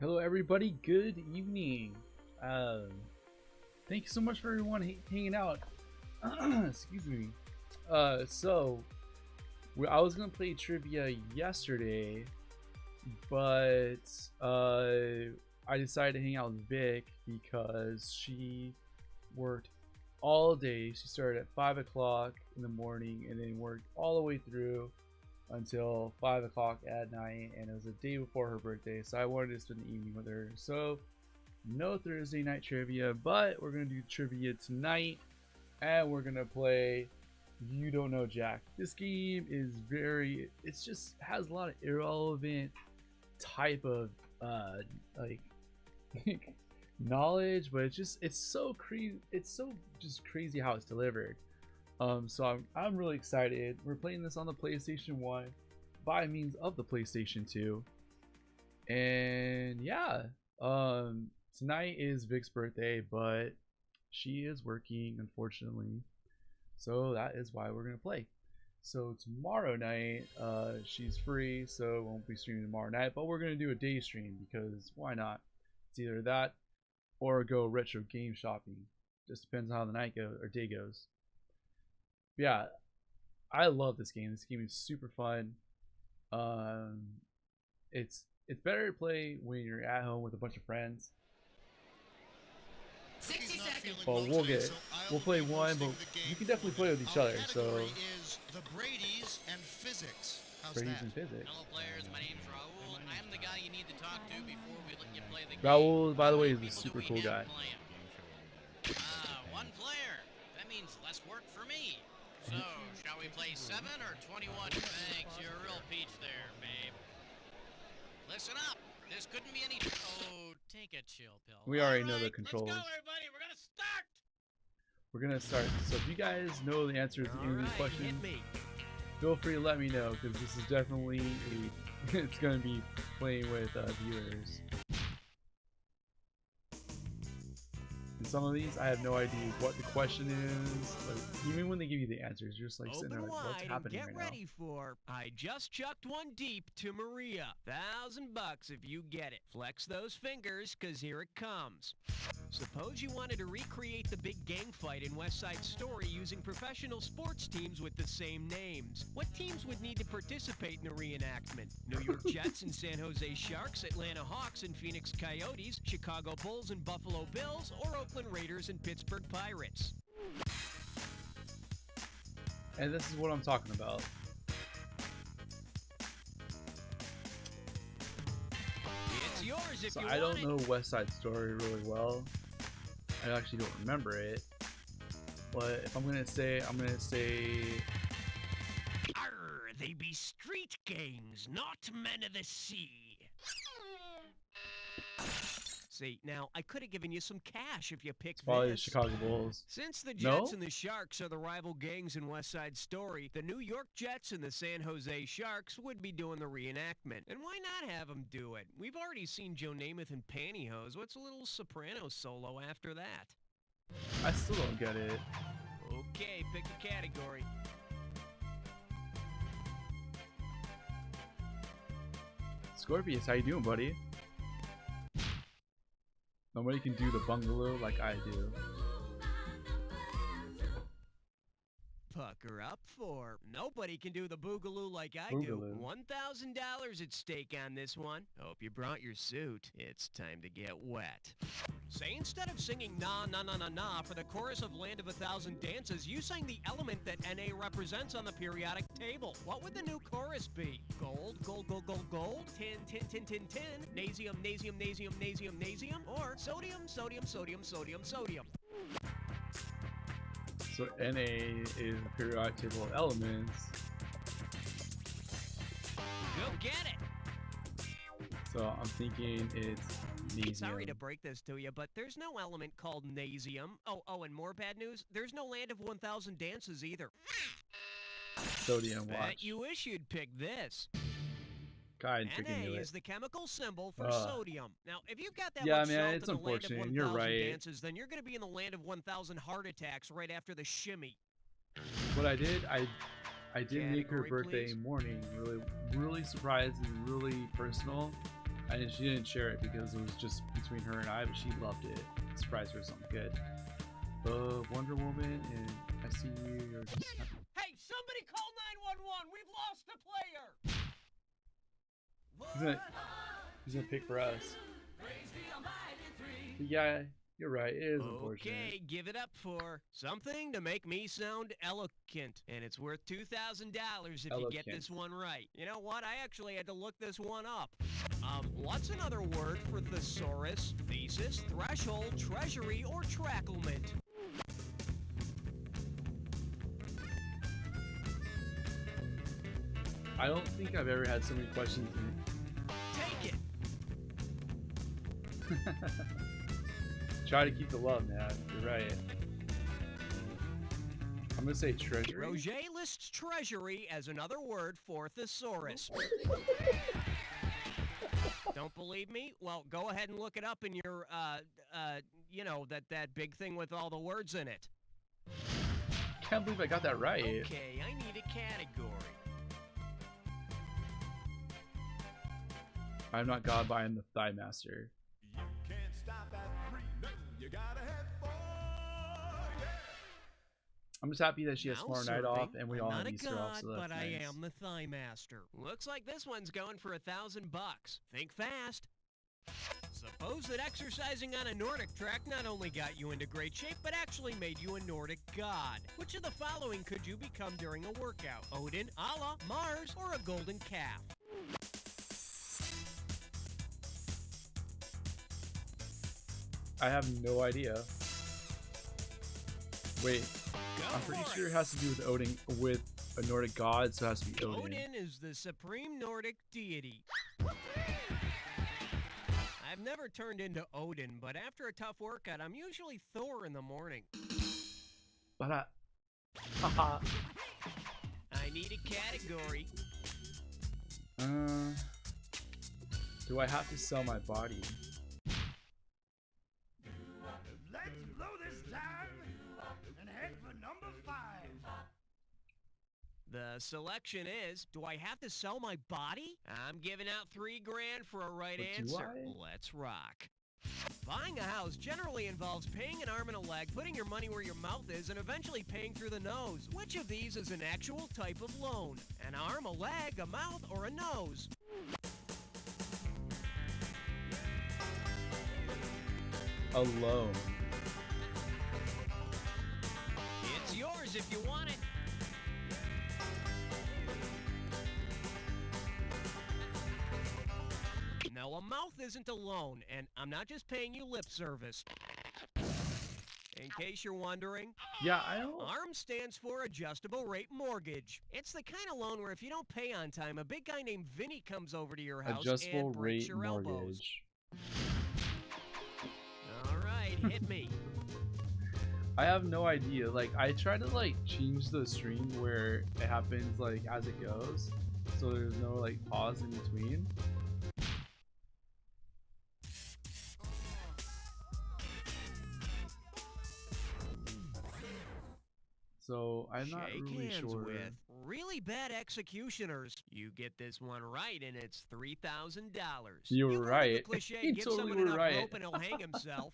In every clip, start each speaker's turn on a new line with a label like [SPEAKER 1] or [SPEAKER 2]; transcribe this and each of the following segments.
[SPEAKER 1] Hello, everybody. Good evening. Thank you so much for everyone hanging out. Excuse me. I was gonna play trivia yesterday, but I decided to hang out with Vic because she worked all day. She started at 5 o'clock in the morning and then worked all the way through until 5 o'clock at night, and it was the day before her birthday, so I wanted to spend the evening with her. So no Thursday night trivia, but we're gonna do trivia tonight, and we're gonna play You Don't Know Jack. This game is it's just has a lot of irrelevant type of like knowledge, but it's so crazy. It's so just crazy how it's delivered. So I'm really excited. We're playing this on the PlayStation 1 by means of the PlayStation 2. And yeah, tonight is Vic's birthday, but she is working, unfortunately. So that is why we're gonna play. So tomorrow night, she's free, so it won't be streaming tomorrow night, but we're gonna do a day stream because why not? It's either that or go retro game shopping. Just depends on how the night or day goes. Yeah, I love this game. This game is super fun. It's better to play when you're at home with a bunch of friends.
[SPEAKER 2] 60 seconds.
[SPEAKER 1] But we'll play one, but you can definitely play with each other. So
[SPEAKER 2] is the Brady's and physics. How's
[SPEAKER 1] Brady's
[SPEAKER 2] that?
[SPEAKER 1] and physics.
[SPEAKER 3] Hello players, my name's Raul. I am the guy you need to talk to before we let you play the game.
[SPEAKER 1] Raul, by the way, is a
[SPEAKER 3] People do
[SPEAKER 1] super
[SPEAKER 3] we
[SPEAKER 1] cool
[SPEAKER 3] have
[SPEAKER 1] guy.
[SPEAKER 3] playing? One player. That means less work for me. So, shall we play 7 or 21? Thanks, you're a real peach there, babe. Listen up. This couldn't be any... Oh, take a chill pill.
[SPEAKER 1] We already know the controls.
[SPEAKER 3] Let's go, everybody. We're gonna start.
[SPEAKER 1] We're gonna start. So if you guys know the answers to any of these questions,
[SPEAKER 3] hit me.
[SPEAKER 1] feel free to let me know, because this is definitely it's gonna be playing with viewers. And some of these, I have no idea what the question is. Like, even when they give you the answers, you're just like sitting there
[SPEAKER 4] Open
[SPEAKER 1] like, what's
[SPEAKER 4] wide and
[SPEAKER 1] happening
[SPEAKER 4] get
[SPEAKER 1] right
[SPEAKER 4] ready for I just chucked one deep to Maria. $1,000 if you get it. Flex those fingers, cause here it comes. Suppose you wanted to recreate the big gang fight in West Side Story using professional sports teams with the same names. What teams would need to participate in the reenactment? New York Jets and San Jose Sharks, Atlanta Hawks and Phoenix Coyotes, Chicago Bulls and Buffalo Bills, or Oakland Raiders and Pittsburgh Pirates?
[SPEAKER 1] And this is what I'm talking about.
[SPEAKER 4] It's yours if
[SPEAKER 1] So
[SPEAKER 4] you
[SPEAKER 1] I
[SPEAKER 4] want
[SPEAKER 1] don't know West Side Story really well. I actually don't remember it. But if I'm gonna say,
[SPEAKER 4] Arr, they be street gangs, not men of the sea. See, now, I could have given you some cash if you picked
[SPEAKER 1] probably the
[SPEAKER 4] this.
[SPEAKER 1] Chicago Bulls.
[SPEAKER 4] Since the
[SPEAKER 1] No?
[SPEAKER 4] Jets and the Sharks are the rival gangs in West Side Story, the New York Jets and the San Jose Sharks would be doing the reenactment. And why not have them do it? We've already seen Joe Namath in pantyhose. What's a little soprano solo after that?
[SPEAKER 1] I still don't get it.
[SPEAKER 4] Okay, pick a category.
[SPEAKER 1] Scorpius, how you doing, buddy? Nobody can do the bungalow like I do.
[SPEAKER 4] Pucker up for. Nobody can do the boogaloo like I
[SPEAKER 1] Boogaloo.
[SPEAKER 4] do. $1,000 at stake on this one. Hope you brought your suit. It's time to get wet. Say instead of singing na na na na na for the chorus of Land of a Thousand Dances, you sang the element that Na represents on the periodic table. What would the new chorus be? Gold, gold, gold, gold, gold, tin, tin, tin, tin, tin, nasium, nasium, nasium, nasium, nasium, or sodium, sodium, sodium, sodium, sodium.
[SPEAKER 1] So Na is the periodic table of elements.
[SPEAKER 4] Go get it!
[SPEAKER 1] So I'm thinking it's magnesium.
[SPEAKER 4] Sorry to break this to you, but there's no element called nasium. Oh, and more bad news, there's no Land of 1,000 Dances either.
[SPEAKER 1] Sodium,
[SPEAKER 4] Bet
[SPEAKER 1] watch.
[SPEAKER 4] you wish you'd pick this.
[SPEAKER 1] God, I freaking knew
[SPEAKER 4] Na
[SPEAKER 1] it.
[SPEAKER 4] is the chemical symbol for
[SPEAKER 1] Ugh.
[SPEAKER 4] sodium. Now, if you've got that
[SPEAKER 1] Yeah,
[SPEAKER 4] much
[SPEAKER 1] man,
[SPEAKER 4] salt
[SPEAKER 1] it's
[SPEAKER 4] in the Land of
[SPEAKER 1] unfortunate.
[SPEAKER 4] 1,000
[SPEAKER 1] You're right.
[SPEAKER 4] Dances, then you're going to be in the Land of 1,000 heart attacks right after the shimmy.
[SPEAKER 1] What I did, I did make her
[SPEAKER 4] Category,
[SPEAKER 1] birthday
[SPEAKER 4] please.
[SPEAKER 1] morning really surprised and really personal. And she didn't share it because it was just between her and I, but she loved it. Surprised her with something good. Wonder Woman and I See You. You're just happy.
[SPEAKER 4] Hey, somebody call 911! We've lost a player!
[SPEAKER 1] He's gonna pick for us. But yeah, you're right. It is unfortunate.
[SPEAKER 4] Okay, give it up for something to make me sound eloquent. And it's worth $2,000 if you get this one right. You know what? I actually had to look this one up. What's another word for thesaurus, thesis, threshold, treasury, or tracklement?
[SPEAKER 1] I don't think I've ever had so many questions.
[SPEAKER 4] Take it!
[SPEAKER 1] Try to keep the love, man. You're right. I'm gonna say treasury.
[SPEAKER 4] Roger lists treasury as another word for thesaurus. Don't believe me? Well, go ahead and look it up in your, you know, that big thing with all the words in it.
[SPEAKER 1] Can't believe I got that right.
[SPEAKER 4] Okay, I need a category.
[SPEAKER 1] I'm not God, but I am the Thigh Master.
[SPEAKER 5] You can't stop at 3, nothing you gotta head for, yeah.
[SPEAKER 1] I'm just happy that she has
[SPEAKER 4] Now
[SPEAKER 1] tomorrow night
[SPEAKER 4] serving,
[SPEAKER 1] off and we
[SPEAKER 4] I'm
[SPEAKER 1] all
[SPEAKER 4] not
[SPEAKER 1] have
[SPEAKER 4] a
[SPEAKER 1] Easter off,
[SPEAKER 4] god,
[SPEAKER 1] so that's
[SPEAKER 4] but
[SPEAKER 1] nice.
[SPEAKER 4] I am the Thigh Master. Looks like this one's going for $1,000. Think fast. Suppose that exercising on a Nordic track not only got you into great shape, but actually made you a Nordic god. Which of the following could you become during a workout? Odin, Allah, Mars, or a golden calf?
[SPEAKER 1] I have no idea. Wait,
[SPEAKER 4] Go
[SPEAKER 1] I'm pretty
[SPEAKER 4] for
[SPEAKER 1] sure it has to do with Odin, with a Nordic god, so it has to be Odin.
[SPEAKER 4] Odin is the supreme Nordic deity. I've never turned into Odin, but after a tough workout, I'm usually Thor in the morning.
[SPEAKER 1] But haha.
[SPEAKER 4] I need a category.
[SPEAKER 1] Do I have to sell my body?
[SPEAKER 5] Let's blow this time and head for number 5.
[SPEAKER 4] The selection is, do I have to sell my body? I'm giving out $3 grand for a right
[SPEAKER 1] But do
[SPEAKER 4] answer.
[SPEAKER 1] I?
[SPEAKER 4] Let's rock. Buying a house generally involves paying an arm and a leg, putting your money where your mouth is, and eventually paying through the nose. Which of these is an actual type of loan? An arm, a leg, a mouth, or a nose?
[SPEAKER 1] A loan.
[SPEAKER 4] It's yours if you want it. No, a mouth isn't a loan, and I'm not just paying you lip service. In case you're wondering,
[SPEAKER 1] Yeah, I don't.
[SPEAKER 4] ARM stands for Adjustable Rate Mortgage. It's the kind of loan where if you don't pay on time, a big guy named Vinny comes over to your house
[SPEAKER 1] Adjustable
[SPEAKER 4] and breaks
[SPEAKER 1] rate
[SPEAKER 4] your elbows.
[SPEAKER 1] mortgage.
[SPEAKER 4] All right, hit me.
[SPEAKER 1] I have no idea. Like, I try to like change the stream where it happens like as it goes, so there's no like pause in between. So I'm not
[SPEAKER 4] Shake
[SPEAKER 1] really
[SPEAKER 4] hands
[SPEAKER 1] sure.
[SPEAKER 4] with really bad executioners. You get this one right, and it's $3,000.
[SPEAKER 1] You were
[SPEAKER 4] heard of the
[SPEAKER 1] right.
[SPEAKER 4] cliche,
[SPEAKER 1] You
[SPEAKER 4] give
[SPEAKER 1] totally
[SPEAKER 4] someone
[SPEAKER 1] were
[SPEAKER 4] enough
[SPEAKER 1] right.
[SPEAKER 4] rope and he'll hang himself.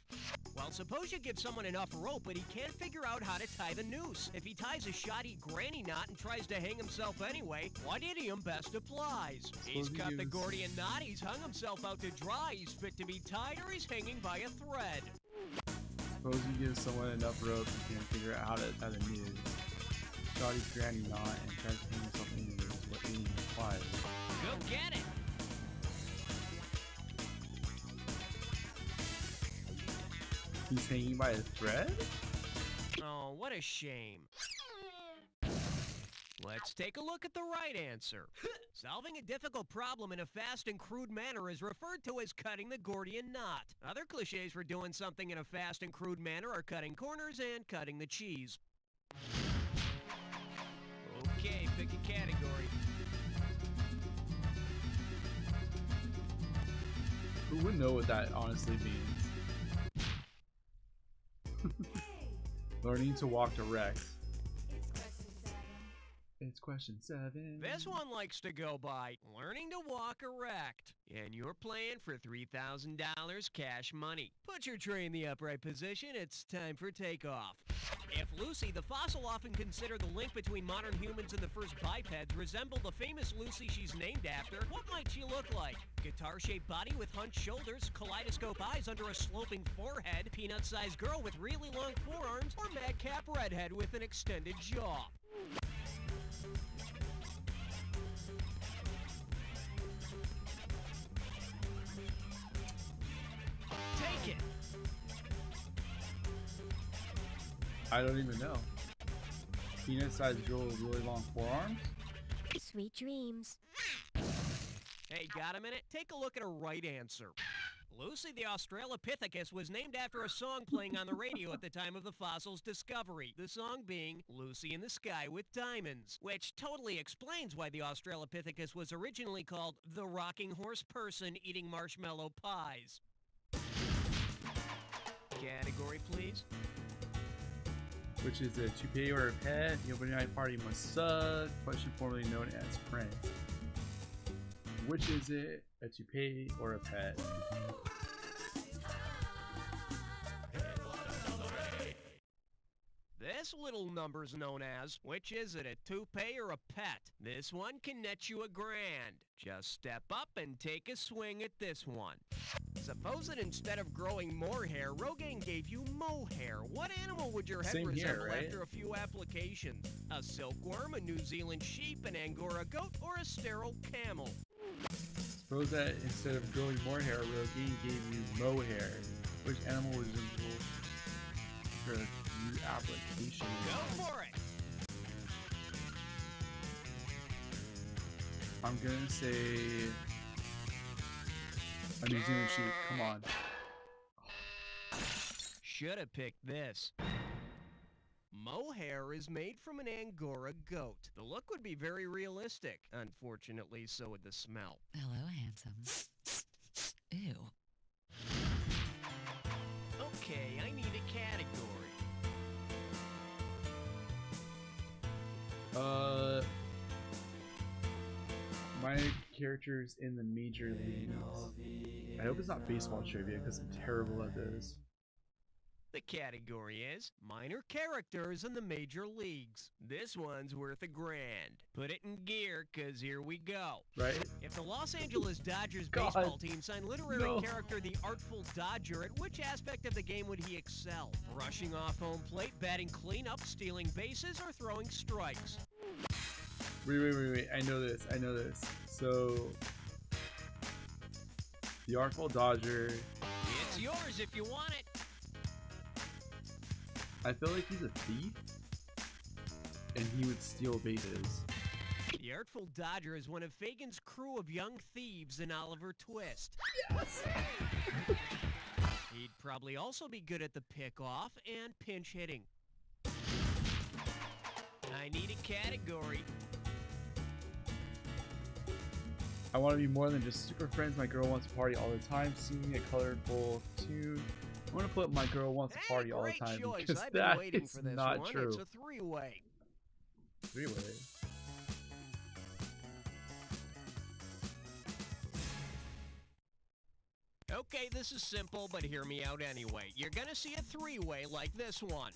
[SPEAKER 4] Well, suppose you give someone enough rope, but he can't figure out how to tie the noose. If he ties a shoddy granny knot and tries to hang himself anyway, what idiom best applies? He's
[SPEAKER 1] Suppose he
[SPEAKER 4] cut the
[SPEAKER 1] gives-
[SPEAKER 4] Gordian knot, he's hung himself out to dry, he's fit to be tied, or he's hanging by a thread.
[SPEAKER 1] Suppose you give someone enough rope, you can't figure out how to tie the noose. Shoddy granny knot and tries to hang himself in the noose. What meaning implies?
[SPEAKER 4] Go get it!
[SPEAKER 1] He's hanging by a thread?
[SPEAKER 4] Oh, what a shame. Let's take a look at the right answer. Solving a difficult problem in a fast and crude manner is referred to as cutting the Gordian knot. Other cliches for doing something in a fast and crude manner are cutting corners and cutting the cheese. Okay, pick a category.
[SPEAKER 1] Who would know what that honestly means? Learning to walk direct. It's question 7.
[SPEAKER 4] This one likes to go by learning to walk erect. And you're playing for $3,000 cash money. Put your tray in the upright position. It's time for takeoff. If Lucy, the fossil often considered the link between modern humans and the first bipeds, resembled the famous Lucy she's named after, what might she look like? Guitar-shaped body with hunched shoulders, kaleidoscope eyes under a sloping forehead, peanut-sized girl with really long forearms, or madcap redhead with an extended jaw? Take it!
[SPEAKER 1] I don't even know. Peanut-sized girl with really long forearms?
[SPEAKER 6] Sweet dreams.
[SPEAKER 4] Hey, got a minute? Take a look at a right answer. Lucy the Australopithecus was named after a song playing on the radio at the time of the fossil's discovery. The song being Lucy in the Sky with Diamonds, which totally explains why the Australopithecus was originally called the rocking horse person eating marshmallow pies. Category, please.
[SPEAKER 1] Which is a toupee or a pet? The opening night party must suck. Question formerly known as Prince. Which is it? A toupee or a pet?
[SPEAKER 4] This little number's known as, which is it, a toupee or a pet? This one can net you $1,000. Just step up and take a swing at this one. Suppose that instead of growing more hair, Rogaine gave you mohair. What animal would your head
[SPEAKER 1] Same here,
[SPEAKER 4] resemble
[SPEAKER 1] right?
[SPEAKER 4] after a few applications? A silkworm, a New Zealand sheep, an Angora goat, or a sterile camel?
[SPEAKER 1] Suppose that instead of growing more hair, Rogaine gave you mohair. Which animal would resemble for a few applications?
[SPEAKER 4] Go for it!
[SPEAKER 1] I'm gonna say a New Zealand sheep. Come on.
[SPEAKER 4] Should have picked this. Mohair is made from an Angora goat. The look would be very realistic. Unfortunately, so would the smell.
[SPEAKER 7] Hello, handsome. Ew.
[SPEAKER 4] Okay, I need a category.
[SPEAKER 1] My characters in the major leagues. I hope it's not baseball trivia because I'm terrible at this.
[SPEAKER 4] The category is minor characters in the major leagues. This one's worth $1,000. Put it in gear, cause here we go.
[SPEAKER 1] Right?
[SPEAKER 4] If the Los Angeles Dodgers
[SPEAKER 1] God.
[SPEAKER 4] baseball team signed literary
[SPEAKER 1] No.
[SPEAKER 4] character the Artful Dodger, at which aspect of the game would he excel? Rushing off home plate, batting cleanup, stealing bases, or throwing strikes?
[SPEAKER 1] Wait. I know this. So, the Artful Dodger.
[SPEAKER 4] It's yours if you want it.
[SPEAKER 1] I feel like he's a thief. And he would steal bases.
[SPEAKER 4] The Artful Dodger is one of Fagin's crew of young thieves in Oliver Twist.
[SPEAKER 1] Yes!
[SPEAKER 4] He'd probably also be good at the pickoff and pinch hitting. I need a category.
[SPEAKER 1] I want to be more than just super friends. My girl wants to party all the time. Singing a colorful tune. I want to put my girl wants to party all the
[SPEAKER 4] Great
[SPEAKER 1] time
[SPEAKER 4] choice.
[SPEAKER 1] because
[SPEAKER 4] I've been
[SPEAKER 1] that
[SPEAKER 4] waiting
[SPEAKER 1] is
[SPEAKER 4] for this
[SPEAKER 1] not
[SPEAKER 4] one.
[SPEAKER 1] true.
[SPEAKER 4] It's a three-way.
[SPEAKER 1] Three-way.
[SPEAKER 4] Okay, this is simple, but hear me out anyway. You're gonna see a three-way like this one.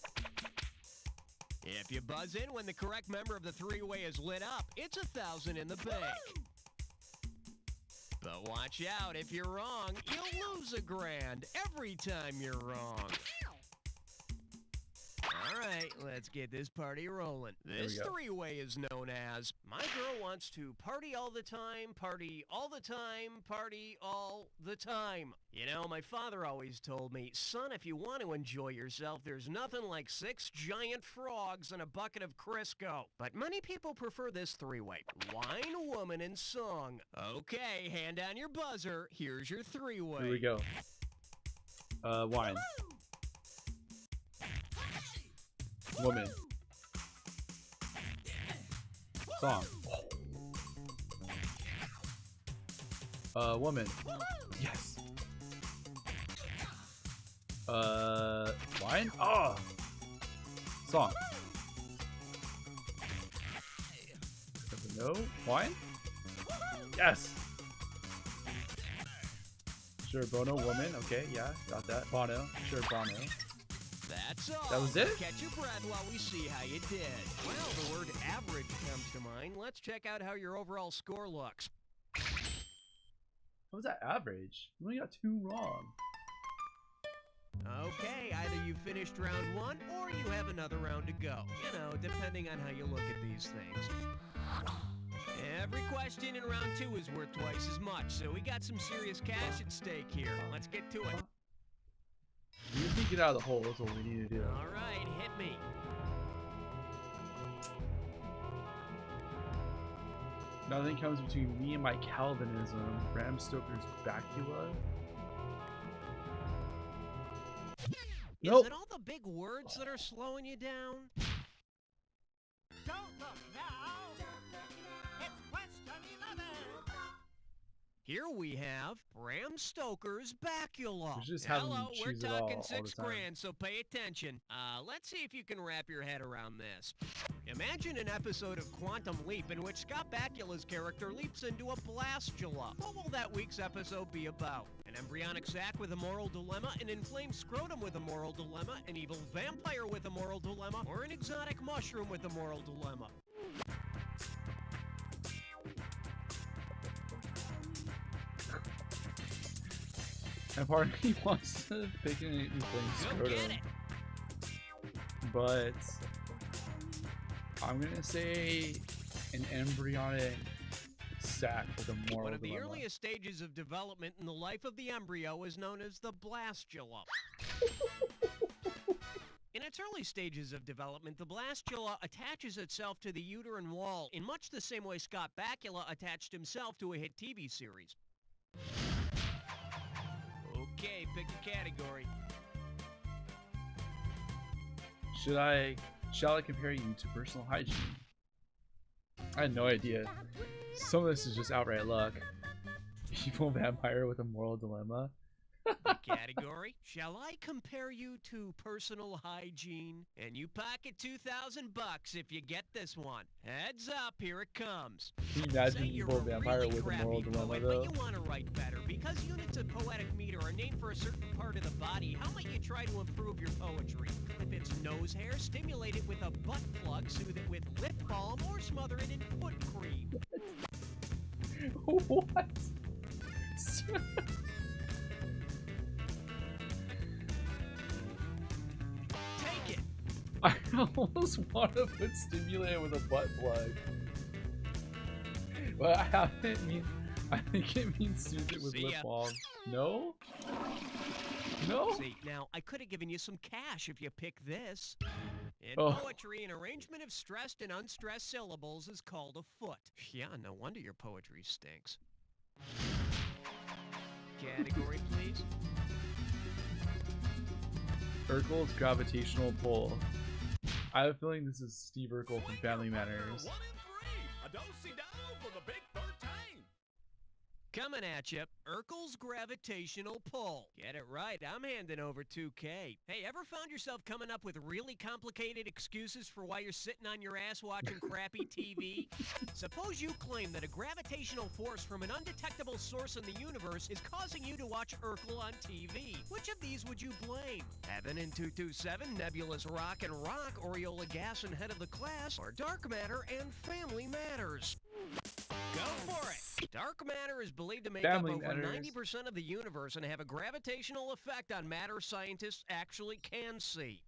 [SPEAKER 4] If you buzz in when the correct member of the three-way is lit up, it's 1,000 in the bank. But watch out, if you're wrong, you'll lose $1,000 every time you're wrong. Alright, let's get this party rolling. This
[SPEAKER 1] go.
[SPEAKER 4] three-way is known as my girl wants to party all the time, party all the time, party all the time. You know, my father always told me, son, if you want to enjoy yourself, there's nothing like 6 giant frogs and a bucket of Crisco. But many people prefer this three-way. Wine, woman, and song. Okay, hand on your buzzer. Here's your three-way.
[SPEAKER 1] Here we go. Wine. Woman. Song. Woman. Yes. Wine? Oh! Song. No? Wine? Yes! Sure, Bono, woman. Okay, yeah, got that. Bono. Sure, Bono.
[SPEAKER 4] That's all.
[SPEAKER 1] That was it?
[SPEAKER 4] Catch your breath while we see how you did. Well, the word average comes to mind. Let's check out how your overall score looks.
[SPEAKER 1] What was that average? You only got 2 wrong.
[SPEAKER 4] Okay, either you finished round 1 or you have another round to go. You know, depending on how you look at these things. Every question in round 2 is worth twice as much, so we got some serious cash at stake here. Let's get to it.
[SPEAKER 1] You just need to get out of the hole. That's what we need to do.
[SPEAKER 4] All right, hit me.
[SPEAKER 1] Nothing comes between me and my Calvinism. Bram Stoker's Bacula. Nope.
[SPEAKER 4] Is it all the big words that are slowing you down?
[SPEAKER 5] Don't look now. It's question 11.
[SPEAKER 4] Here we have Bram Stoker's Bacula.
[SPEAKER 1] We should just have him
[SPEAKER 4] Hello, we're
[SPEAKER 1] choose it all
[SPEAKER 4] talking
[SPEAKER 1] the
[SPEAKER 4] 6
[SPEAKER 1] time.
[SPEAKER 4] grand, so pay attention. Let's see if you can wrap your head around this. Imagine an episode of Quantum Leap in which Scott Bakula's character leaps into a blastula. What will that week's episode be about? An embryonic sac with a moral dilemma, an inflamed scrotum with a moral dilemma, an evil vampire with a moral dilemma, or an exotic mushroom with a moral dilemma?
[SPEAKER 1] And part of me wants to pick an inflamed
[SPEAKER 4] Go get
[SPEAKER 1] scrotum.
[SPEAKER 4] it!
[SPEAKER 1] But I'm gonna say an embryonic sac with a moral
[SPEAKER 4] One of the
[SPEAKER 1] dilemma.
[SPEAKER 4] earliest stages of development in the life of the embryo is known as the blastula. In its early stages of development, the blastula attaches itself to the uterine wall in much the same way Scott Bakula attached himself to a hit TV series. Okay, pick a category.
[SPEAKER 1] Shall I compare you to personal hygiene? I had no idea. Some of this is just outright luck. Evil vampire with a moral dilemma.
[SPEAKER 4] Category. Shall I compare you to personal hygiene? And you pocket $2,000 if you get this one. Heads up, here it comes.
[SPEAKER 1] Can you imagine
[SPEAKER 4] Say
[SPEAKER 1] an
[SPEAKER 4] you're
[SPEAKER 1] evil
[SPEAKER 4] a
[SPEAKER 1] vampire
[SPEAKER 4] really
[SPEAKER 1] with a moral
[SPEAKER 4] crappy
[SPEAKER 1] dilemma
[SPEAKER 4] poet,
[SPEAKER 1] though?
[SPEAKER 4] but you want to write better. Because units of poetic meter are named for a certain part of the body, how might you try to improve your poetry? If it's nose hair, stimulate it with a butt plug, soothe it with lip balm, or smother it in foot cream.
[SPEAKER 1] What?
[SPEAKER 4] Take it.
[SPEAKER 1] I almost want to put stimulator with a butt plug. But I think it means soothe it with
[SPEAKER 4] See
[SPEAKER 1] lip
[SPEAKER 4] ya.
[SPEAKER 1] balm. No? No?
[SPEAKER 4] See, now, I could have given you some cash if you picked this. In
[SPEAKER 1] Oh.
[SPEAKER 4] poetry, an arrangement of stressed and unstressed syllables is called a foot. Yeah, no wonder your poetry stinks. Category, please.
[SPEAKER 1] Urkel's gravitational pull. I have a feeling this is Steve Urkel from Family Matters.
[SPEAKER 5] 1 and 3. A do-si-do for the Big 13.
[SPEAKER 4] Coming at you, Urkel's gravitational pull. Get it right, I'm handing over 2K. Hey, ever found yourself coming up with really complicated excuses for why you're sitting on your ass watching crappy TV? Suppose you claim that a gravitational force from an undetectable source in the universe is causing you to watch Urkel on TV. Which of these would you blame? Heaven in 227, Nebula's Rock and Rock, Oriola Gas and Head of the Class, or Dark Matter and Family Matters? Go for it! Dark matter is believed to make
[SPEAKER 1] Family
[SPEAKER 4] up over
[SPEAKER 1] Matters.
[SPEAKER 4] 90% of the universe and have a gravitational effect on matter scientists actually can see.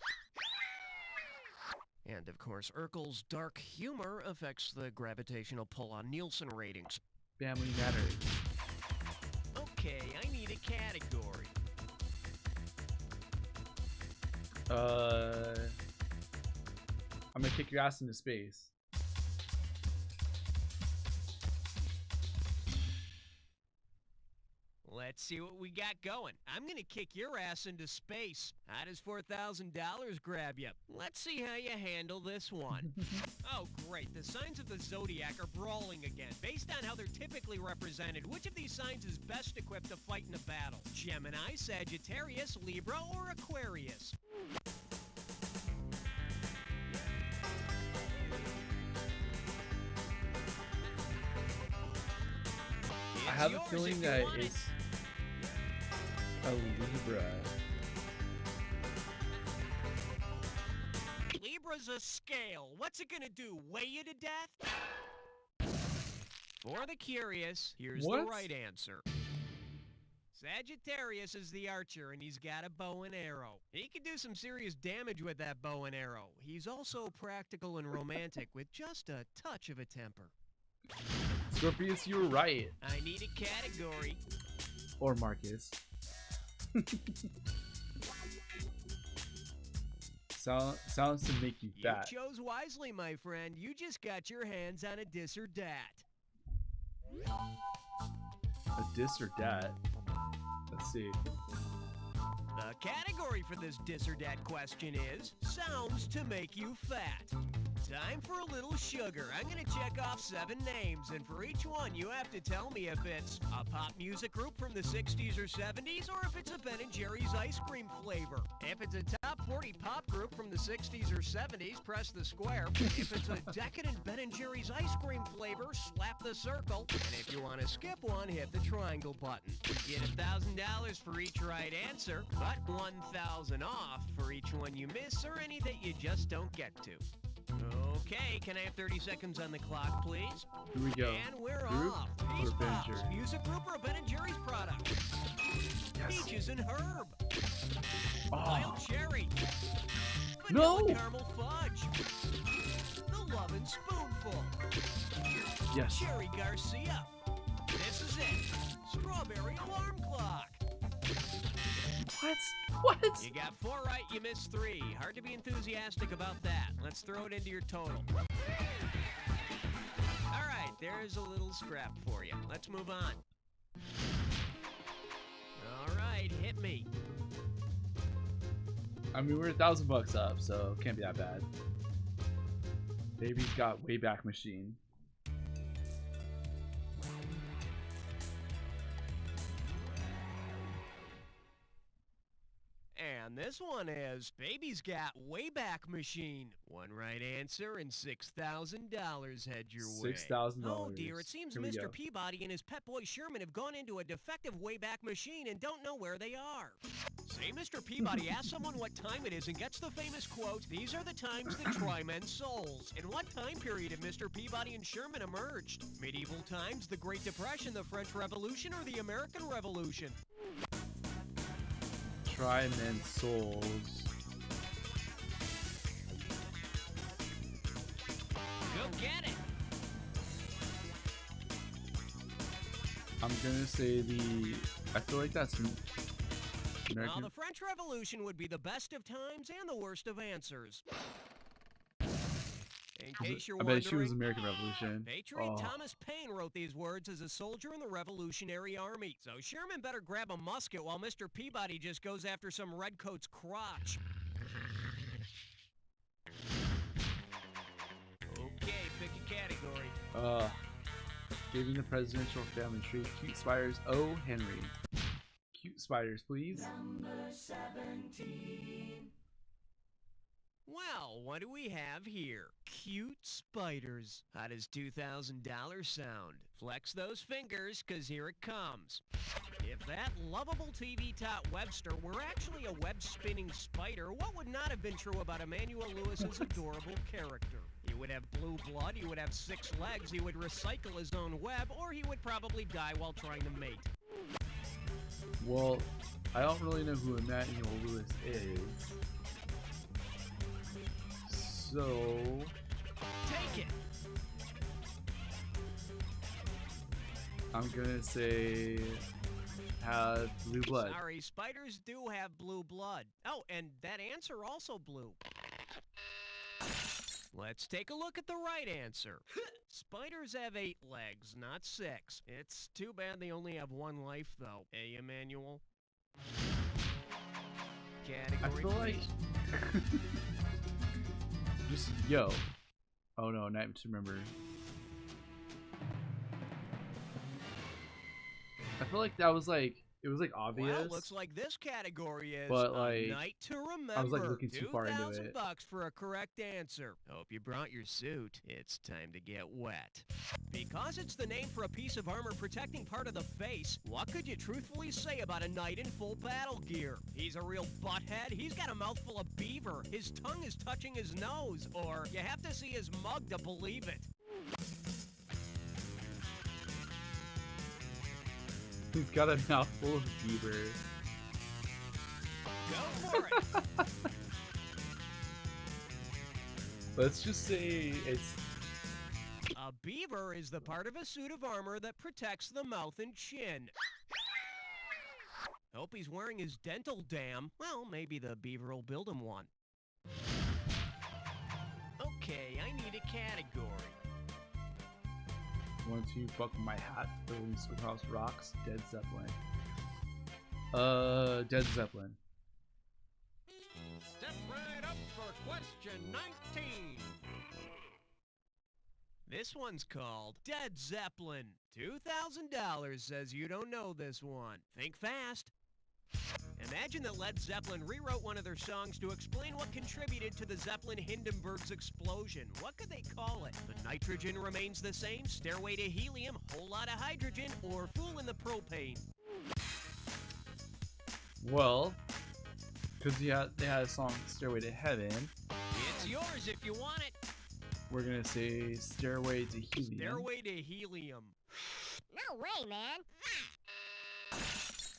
[SPEAKER 4] And of course, Urkel's dark humor affects the gravitational pull on Nielsen ratings.
[SPEAKER 1] Family Matters.
[SPEAKER 4] Okay, I need a category.
[SPEAKER 1] I'm gonna kick your ass into space.
[SPEAKER 4] Let's see what we got going. I'm gonna kick your ass into space. How does $4,000 grab you? Let's see how you handle this one. Oh, great. The signs of the zodiac are brawling again. Based on how they're typically represented, which of these signs is best equipped to fight in a battle? Gemini, Sagittarius, Libra, or Aquarius?
[SPEAKER 1] have a
[SPEAKER 4] yours
[SPEAKER 1] feeling
[SPEAKER 4] if you
[SPEAKER 1] that
[SPEAKER 4] want it.
[SPEAKER 1] it's a Libra.
[SPEAKER 4] Libra's a scale. What's it gonna do? Weigh you to death? For the curious, here's
[SPEAKER 1] What?
[SPEAKER 4] the right answer. Sagittarius is the archer, and he's got a bow and arrow. He can do some serious damage with that bow and arrow. He's also practical and romantic with just a touch of a temper.
[SPEAKER 1] Scorpius, you were right.
[SPEAKER 4] I need a category.
[SPEAKER 1] Or Marcus. Sounds to make you
[SPEAKER 4] You
[SPEAKER 1] fat.
[SPEAKER 4] chose wisely, my friend. You just got your hands on a dis or dat.
[SPEAKER 1] A dis or dat? Let's see.
[SPEAKER 4] The category for this dis or dat question is sounds to make you fat. Time for a little sugar. I'm going to check off 7 names, and for each one, you have to tell me if it's a pop music group from the 60s or 70s, or if it's a Ben & Jerry's ice cream flavor. If it's a top 40 pop group from the 60s or 70s, press the square. If it's a decadent Ben & Jerry's ice cream flavor, slap the circle. And if you want to skip one, hit the triangle button. You get $1,000 for each right answer, but $1,000 off for each one you miss or any that you just don't get to. Okay, can I have 30 seconds on the clock, please?
[SPEAKER 1] Here we go.
[SPEAKER 4] And we're
[SPEAKER 1] Group
[SPEAKER 4] off.
[SPEAKER 1] or
[SPEAKER 4] Peach
[SPEAKER 1] Ben
[SPEAKER 4] Pops,
[SPEAKER 1] Jerry?
[SPEAKER 4] music group or a Ben & Jerry's product?
[SPEAKER 1] Yes.
[SPEAKER 4] Peaches and herb.
[SPEAKER 1] Oh.
[SPEAKER 4] Wild cherry.
[SPEAKER 1] No.
[SPEAKER 4] Vanilla caramel fudge. The Lovin' Spoonful.
[SPEAKER 1] Yes.
[SPEAKER 4] Cherry Garcia. This is it. Strawberry alarm clock.
[SPEAKER 1] What? What?
[SPEAKER 4] You got 4 right, you missed 3. Hard to be enthusiastic about that. Let's throw it into your total. All right, there's a little scrap for you. Let's move on. All right, hit me.
[SPEAKER 1] I mean, we're $1,000 up, so it can't be that bad. Baby's got Wayback Machine.
[SPEAKER 4] And this one is Baby's got Wayback Machine. 1 right answer and $6,000 head your way.
[SPEAKER 1] $6,000.
[SPEAKER 4] Oh dear, it seems
[SPEAKER 1] Here we
[SPEAKER 4] Mr.
[SPEAKER 1] go.
[SPEAKER 4] Peabody and his pet boy Sherman have gone into a defective Wayback Machine and don't know where they are. Say Mr. Peabody asks someone what time it is and gets the famous quote, "These are the times that try men's souls." In what time period have Mr. Peabody and Sherman emerged? Medieval times, the Great Depression, the French Revolution, or the American Revolution?
[SPEAKER 1] Try men's souls.
[SPEAKER 4] Go get it!
[SPEAKER 1] I'm gonna say the. I feel like that's
[SPEAKER 4] Well,
[SPEAKER 1] American.
[SPEAKER 4] the French Revolution would be the best of times and the worst of answers. In case you're
[SPEAKER 1] I
[SPEAKER 4] wondering,
[SPEAKER 1] bet she was American Revolution.
[SPEAKER 4] Patriot
[SPEAKER 1] Oh.
[SPEAKER 4] Thomas Paine wrote these words as a soldier in the Revolutionary Army. So Sherman better grab a musket while Mr. Peabody just goes after some redcoat's crotch. Okay, pick a category.
[SPEAKER 1] Giving the presidential family tree. Cute spiders. O. Henry. Cute spiders, please.
[SPEAKER 4] Well, what do we have here? Cute spiders. How does $2,000 sound? Flex those fingers, cause here it comes. If that lovable TV tot Webster were actually a web-spinning spider, what would not have been true about Emmanuel Lewis's adorable character? He would have blue blood, he would have 6 legs, he would recycle his own web, or he would probably die while trying to mate.
[SPEAKER 1] Well, I don't really know who Emmanuel Lewis is. So,
[SPEAKER 4] Take it!
[SPEAKER 1] I'm gonna say have blue blood.
[SPEAKER 4] Sorry, spiders do have blue blood. Oh, and that answer also blue. Let's take a look at the right answer. Spiders have 8 legs, not 6. It's too bad they only have 1 life, though. Hey, Emmanuel?
[SPEAKER 1] I
[SPEAKER 4] Category,
[SPEAKER 1] feel like
[SPEAKER 4] please.
[SPEAKER 1] just yo. Oh no, Night to Remember. I feel like that was like it was like obvious.
[SPEAKER 4] Well, looks like this category is
[SPEAKER 1] But,
[SPEAKER 4] a
[SPEAKER 1] like,
[SPEAKER 4] night to remember.
[SPEAKER 1] I was like looking too far into it.
[SPEAKER 4] $2,000 for a correct answer. Hope you brought your suit. It's time to get wet. Because it's the name for a piece of armor protecting part of the face, what could you truthfully say about a knight in full battle gear? He's a real butthead. He's got a mouthful of beaver. His tongue is touching his nose. Or you have to see his mug to believe it.
[SPEAKER 1] He's got a mouthful of beaver.
[SPEAKER 4] Go for it.
[SPEAKER 1] Let's just say it's...
[SPEAKER 4] A beaver is the part of a suit of armor that protects the mouth and chin. Hope he's wearing his dental dam. Well, maybe the beaver will build him one. Okay, I need a category.
[SPEAKER 1] Want to fuck my hat? Building Schoolhouse Rocks. Dead Zeppelin. Dead Zeppelin.
[SPEAKER 4] Step right up for question 19. This one's called Dead Zeppelin. $2,000 says you don't know this one. Think fast. Imagine that Led Zeppelin rewrote one of their songs to explain what contributed to the Zeppelin Hindenburg's explosion. What could they call it? The nitrogen remains the same, stairway to helium, whole lot of hydrogen, or fool in the propane?
[SPEAKER 1] Well, because they had a song Stairway to Heaven.
[SPEAKER 4] It's yours if you want it.
[SPEAKER 1] We're gonna say Stairway to Helium.
[SPEAKER 4] Stairway to helium.
[SPEAKER 6] No way, man.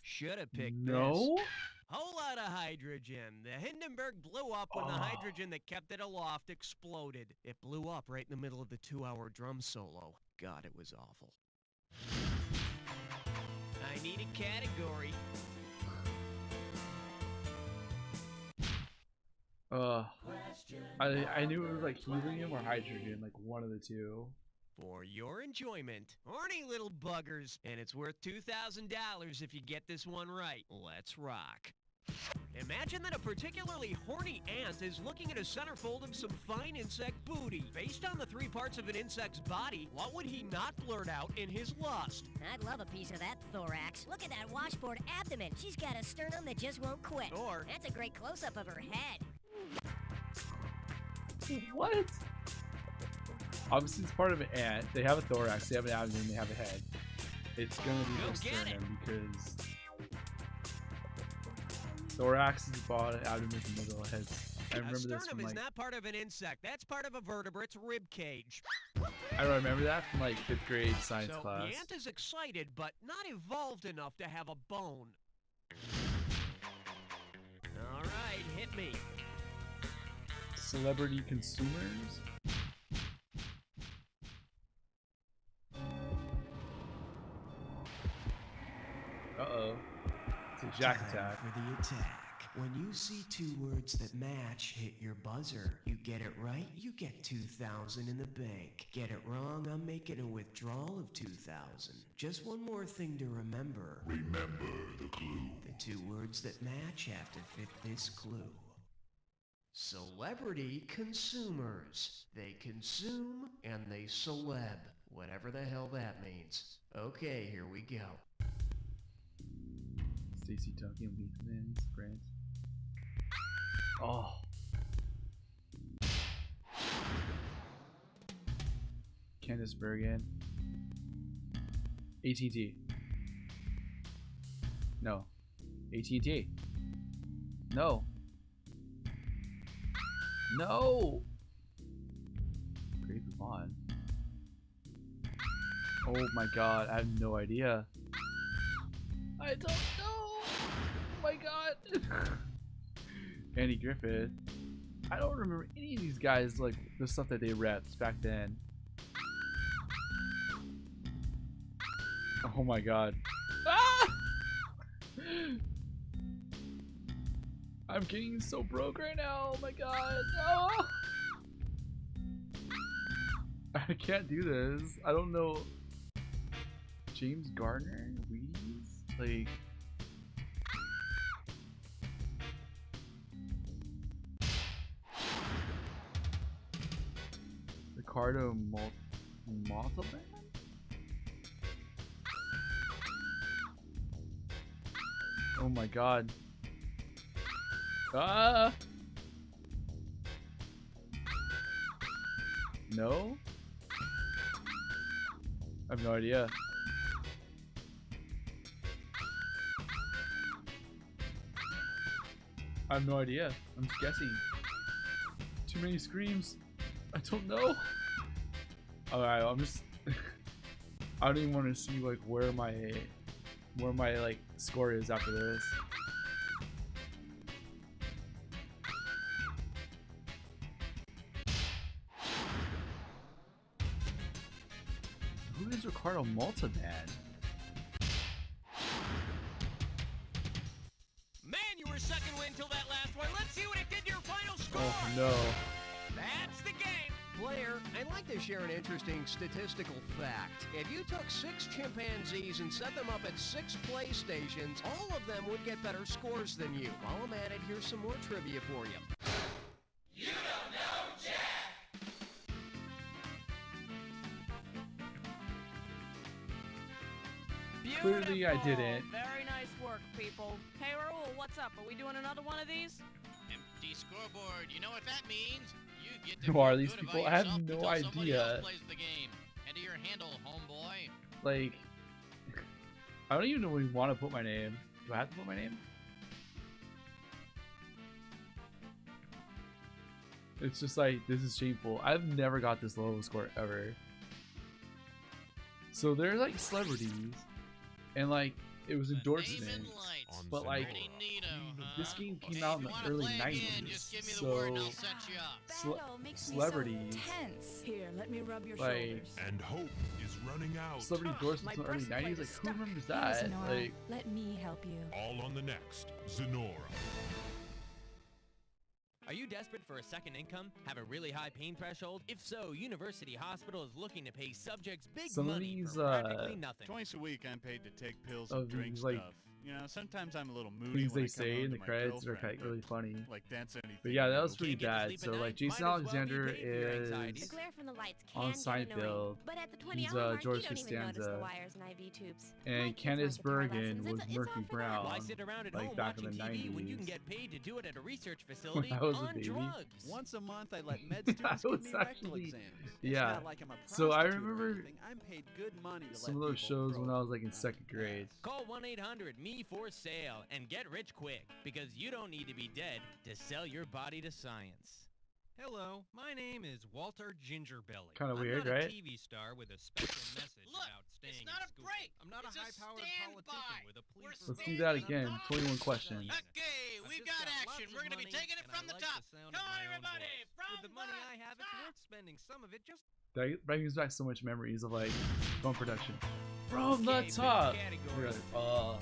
[SPEAKER 4] Should have picked
[SPEAKER 1] No?
[SPEAKER 4] this. Whole lot of hydrogen. The Hindenburg blew up when the hydrogen that kept it aloft exploded. It blew up right in the middle of the 2-hour drum solo. God, it was awful. I need a category.
[SPEAKER 1] I knew it was like helium or hydrogen, like one of the two.
[SPEAKER 4] For your enjoyment, horny little buggers, and it's worth $2,000 if you get this one right. Let's rock. Imagine that a particularly horny ant is looking at a centerfold of some fine insect booty. Based on the 3 parts of an insect's body, what would he not blurt out in his lust?
[SPEAKER 6] I'd love a piece of that thorax. Look at that washboard abdomen. She's got a sternum that just won't quit.
[SPEAKER 4] Or,
[SPEAKER 6] That's a great close-up of her head.
[SPEAKER 1] What? Obviously, it's part of an ant. They have a thorax, they have an abdomen, they have a head. It's gonna be
[SPEAKER 4] Go
[SPEAKER 1] their
[SPEAKER 4] get it.
[SPEAKER 1] sternum because thorax is the bottom, abdomen is the middle, head. I remember
[SPEAKER 4] a
[SPEAKER 1] this
[SPEAKER 4] sternum
[SPEAKER 1] from
[SPEAKER 4] is
[SPEAKER 1] like
[SPEAKER 4] not part of an insect. That's part of a vertebrate's rib cage.
[SPEAKER 1] I remember that from like 5th grade science
[SPEAKER 4] So
[SPEAKER 1] class.
[SPEAKER 4] the ant is excited, but not evolved enough to have a bone. All right, hit me.
[SPEAKER 1] Celebrity consumers. Uh-oh. It's a jack attack.
[SPEAKER 8] For the attack. When you see 2 words that match, hit your buzzer. You get it right, you get $2,000 in the bank. Get it wrong, I'm making a withdrawal of $2,000. Just one more thing to remember.
[SPEAKER 5] Remember the clue.
[SPEAKER 8] The 2 words that match have to fit this clue. Celebrity consumers. They consume and they celeb. Whatever the hell that means. Okay, here we go.
[SPEAKER 1] Stacey Duncan, Leafman, Grant. Oh. Candice Bergen. AT&T. No. AT&T. No. No. Great Vaughn. Oh my god, I have no idea. I don't know. Oh my god. Andy Griffith. I don't remember any of these guys, like the stuff that they repped back then. Oh my god. Ah! I'm getting so broke right now. Oh my god. No. I can't do this. I don't know. James Gardner? Wheaties? Like. Ricardo Montalban? Oh my god. Ah! No? I have no idea. I have no idea. I'm just guessing. Too many screams. I don't know. Alright, I'm just I don't even want to see like where my like score is after this. Who is Ricardo Malta, man?
[SPEAKER 4] Man, you were second win till that last one. Let's see what it did to your final score.
[SPEAKER 1] Oh no.
[SPEAKER 4] That's the game. Player, I'd like to share an interesting statistical fact. If you took 6 chimpanzees and set them up at 6 PlayStations, all of them would get better scores than you. While I'm at it, here's some more trivia for you. You don't know Jack!
[SPEAKER 1] Clearly I didn't.
[SPEAKER 9] Very nice work, people. Hey, Raul, what's up? Are we doing another one of these?
[SPEAKER 3] Empty scoreboard. You know what that means? You get to
[SPEAKER 1] Who are
[SPEAKER 3] feel
[SPEAKER 1] these
[SPEAKER 3] good
[SPEAKER 1] people?
[SPEAKER 3] about
[SPEAKER 1] I have
[SPEAKER 3] yourself
[SPEAKER 1] no
[SPEAKER 3] until somebody
[SPEAKER 1] idea.
[SPEAKER 3] else plays the game. Enter your handle, homeboy.
[SPEAKER 1] Like, I don't even know where you want to put my name. Do I have to put my name? It's just like, this is shameful. I've never got this low of a score ever. So they're like celebrities, and like it was endorsement, but like this game came out in the early 90s, so celebrities
[SPEAKER 9] Here, let me rub your
[SPEAKER 1] like
[SPEAKER 9] shoulders.
[SPEAKER 5] And hope is running out.
[SPEAKER 1] celebrity endorsements in the early 90s. Like who remembers that? Like
[SPEAKER 9] Let me help you.
[SPEAKER 5] All on the next Zenora.
[SPEAKER 10] Are you desperate for a second income? Have a really high pain threshold? If so, University Hospital is looking to pay subjects big
[SPEAKER 1] some of
[SPEAKER 10] money
[SPEAKER 1] these
[SPEAKER 10] for practically nothing.
[SPEAKER 11] Twice a week, I'm paid to take pills
[SPEAKER 1] of
[SPEAKER 11] and drink
[SPEAKER 1] these like
[SPEAKER 11] stuff. You know, sometimes I'm a little moody
[SPEAKER 1] things
[SPEAKER 11] when
[SPEAKER 1] they
[SPEAKER 11] I come
[SPEAKER 1] say
[SPEAKER 11] home
[SPEAKER 1] in the
[SPEAKER 11] to my
[SPEAKER 1] credits are
[SPEAKER 11] girlfriend,
[SPEAKER 1] like really funny.
[SPEAKER 11] Like that's anything.
[SPEAKER 1] But yeah, that was
[SPEAKER 11] new.
[SPEAKER 1] pretty
[SPEAKER 10] Can't get to
[SPEAKER 1] bad.
[SPEAKER 10] sleep
[SPEAKER 1] So
[SPEAKER 10] at
[SPEAKER 1] like
[SPEAKER 10] night?
[SPEAKER 1] Jason
[SPEAKER 10] Might as well be
[SPEAKER 1] Alexander
[SPEAKER 10] paid for your
[SPEAKER 1] is
[SPEAKER 10] anxieties.
[SPEAKER 6] The glare from the lights can
[SPEAKER 1] on
[SPEAKER 6] get
[SPEAKER 1] Seinfeld.
[SPEAKER 6] annoying, but at the 20
[SPEAKER 1] He's
[SPEAKER 6] hour mark,
[SPEAKER 1] George
[SPEAKER 6] you don't even notice the
[SPEAKER 1] Costanza,
[SPEAKER 6] wires and IV tubes. My
[SPEAKER 1] and
[SPEAKER 6] kids
[SPEAKER 1] Candace
[SPEAKER 6] want guitar
[SPEAKER 1] Bergen
[SPEAKER 6] lessons.
[SPEAKER 1] was
[SPEAKER 6] It's all
[SPEAKER 1] Murphy
[SPEAKER 6] for that.
[SPEAKER 1] Brown.
[SPEAKER 10] Why sit around at
[SPEAKER 1] like
[SPEAKER 10] home
[SPEAKER 1] back in
[SPEAKER 10] watching
[SPEAKER 1] the
[SPEAKER 10] TV when you
[SPEAKER 1] 90s.
[SPEAKER 10] can get paid to do it at a research facility
[SPEAKER 1] I was a
[SPEAKER 10] on
[SPEAKER 1] baby.
[SPEAKER 10] drugs?
[SPEAKER 11] Once a month, I let med students
[SPEAKER 1] I
[SPEAKER 11] give
[SPEAKER 1] was
[SPEAKER 11] me rectal
[SPEAKER 1] actually-
[SPEAKER 11] exams.
[SPEAKER 1] yeah.
[SPEAKER 11] It's not like I'm a
[SPEAKER 1] So I
[SPEAKER 11] prostitute or
[SPEAKER 1] remember
[SPEAKER 11] anything. I'm paid good money to
[SPEAKER 1] some of
[SPEAKER 11] let
[SPEAKER 1] those
[SPEAKER 11] people
[SPEAKER 1] shows
[SPEAKER 11] throw
[SPEAKER 1] when I was like in second grade.
[SPEAKER 10] Call 1-800-ME-FOR-SALE and get rich quick, because you don't need to be dead to sell your body to science.
[SPEAKER 12] Hello, my name is Walter Gingerbelly.
[SPEAKER 1] Kinda weird,
[SPEAKER 12] I'm not
[SPEAKER 1] right?
[SPEAKER 12] a TV star with a special message
[SPEAKER 3] Look,
[SPEAKER 12] about staying
[SPEAKER 3] it's not
[SPEAKER 12] in
[SPEAKER 3] a
[SPEAKER 12] school.
[SPEAKER 3] break.
[SPEAKER 12] I'm not
[SPEAKER 3] It's
[SPEAKER 12] a
[SPEAKER 3] a
[SPEAKER 12] high-powered
[SPEAKER 3] standby.
[SPEAKER 12] politician with a police
[SPEAKER 3] We're
[SPEAKER 1] Let's do that again. 21 questions.
[SPEAKER 3] Okay,
[SPEAKER 12] I've
[SPEAKER 3] we've
[SPEAKER 12] just
[SPEAKER 3] got
[SPEAKER 12] lots
[SPEAKER 3] action.
[SPEAKER 12] of
[SPEAKER 3] We're gonna be
[SPEAKER 12] money,
[SPEAKER 3] taking it
[SPEAKER 12] and
[SPEAKER 3] from
[SPEAKER 12] I
[SPEAKER 3] the
[SPEAKER 12] like
[SPEAKER 3] top.
[SPEAKER 12] the sound
[SPEAKER 3] Come
[SPEAKER 12] of
[SPEAKER 3] on,
[SPEAKER 12] my own
[SPEAKER 3] everybody.
[SPEAKER 12] voice.
[SPEAKER 3] From
[SPEAKER 12] With the money
[SPEAKER 3] the
[SPEAKER 12] I have, it's
[SPEAKER 3] top.
[SPEAKER 12] worth spending some of it just
[SPEAKER 1] That brings back so much memories of like film production. From
[SPEAKER 4] Okay,
[SPEAKER 1] the
[SPEAKER 4] big
[SPEAKER 1] top.
[SPEAKER 4] category.
[SPEAKER 1] You're like,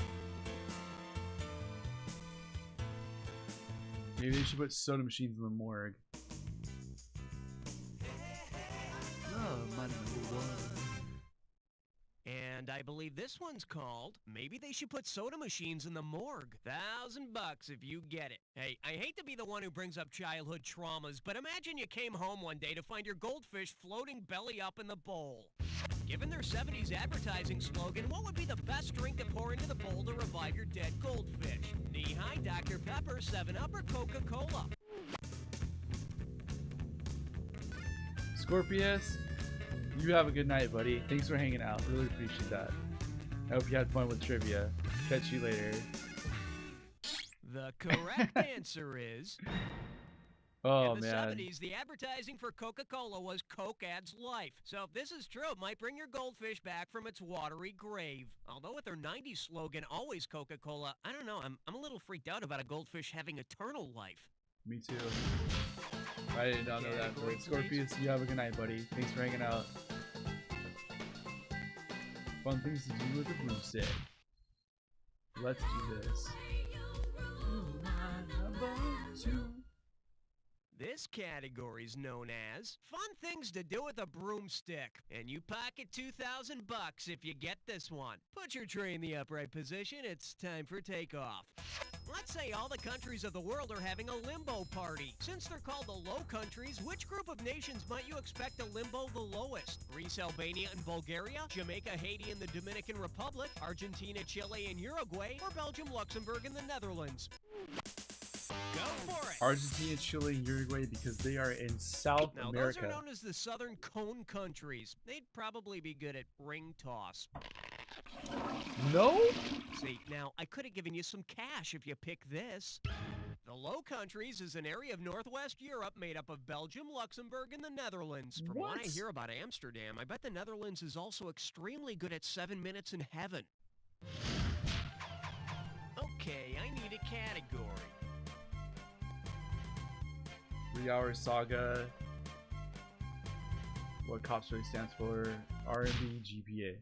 [SPEAKER 1] maybe they should put soda machines in the morgue. Oh, my number one.
[SPEAKER 4] And I believe this one's called Maybe They Should Put Soda Machines in the Morgue. $1,000 if you get it. Hey, I hate to be the one who brings up childhood traumas, but imagine you came home one day to find your goldfish floating belly up in the bowl. Given their 70s advertising slogan, what would be the best drink to pour into the bowl to revive your dead goldfish? Knee-High, Dr. Pepper, 7-Up, or Coca-Cola?
[SPEAKER 1] Scorpius, you have a good night, buddy. Thanks for hanging out. Really appreciate that. I hope you had fun with trivia. Catch you later.
[SPEAKER 4] The correct answer is...
[SPEAKER 1] Oh,
[SPEAKER 4] in the
[SPEAKER 1] man.
[SPEAKER 4] 70s, the advertising for Coca-Cola was Coke adds life. So if this is true, it might bring your goldfish back from its watery grave. Although with their 90s slogan, always Coca-Cola, I don't know, I'm a little freaked out about a goldfish having eternal life.
[SPEAKER 1] Me too. I did not know that.
[SPEAKER 4] Category,
[SPEAKER 1] But Scorpius, you have a good night, buddy. Thanks for hanging out. Fun things to do with a broomstick. Let's do this.
[SPEAKER 4] This category is known as Fun Things to Do with a Broomstick. And you pocket $2,000 if you get this one. Put your tray in the upright position. It's time for takeoff. Let's say all the countries of the world are having a limbo party. Since they're called the Low Countries, which group of nations might you expect to limbo the lowest? Greece, Albania, and Bulgaria? Jamaica, Haiti, and the Dominican Republic? Argentina, Chile, and Uruguay? Or Belgium, Luxembourg, and the Netherlands? Go for it!
[SPEAKER 1] Argentina, Chile, and Uruguay because they are in South
[SPEAKER 4] Now,
[SPEAKER 1] America.
[SPEAKER 4] those are known as the Southern Cone Countries. They'd probably be good at ring toss.
[SPEAKER 1] No?
[SPEAKER 4] See, now, I could have given you some cash if you picked this. The Low Countries is an area of Northwest Europe made up of Belgium, Luxembourg, and the Netherlands. From what I hear about Amsterdam, I bet the Netherlands is also extremely good at 7 minutes in heaven. Okay, I need a category.
[SPEAKER 1] 3 Hour Saga. What Cop Story stands for. R&B GPA.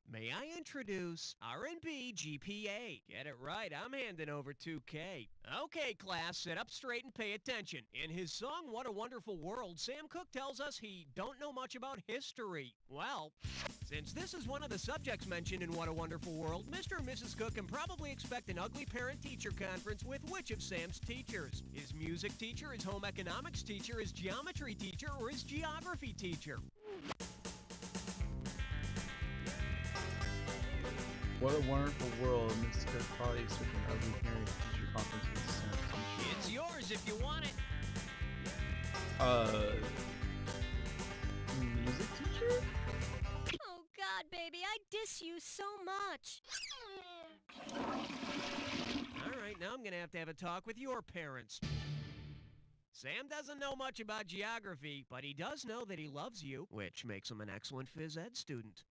[SPEAKER 4] May I introduce R&B GPA? Get it right, I'm handing over 2K. Okay, class, sit up straight and pay attention. In his song, What a Wonderful World, Sam Cooke tells us he don't know much about history. Well, since this is one of the subjects mentioned in What a Wonderful World, Mr. and Mrs. Cooke can probably expect an ugly parent-teacher conference with which of Sam's teachers? His music teacher, his home economics teacher, his geometry teacher, or his geography teacher?
[SPEAKER 1] What a Wonderful World. Mrs. Cooke probably expecting an ugly parent teacher conference with Sam's teacher.
[SPEAKER 4] It's yours if you want it.
[SPEAKER 1] Music teacher?
[SPEAKER 6] Oh God, baby, I diss you so much.
[SPEAKER 4] All right, now I'm gonna have a talk with your parents. Sam doesn't know much about geography, but he does know that he loves you, which makes him an excellent phys ed student.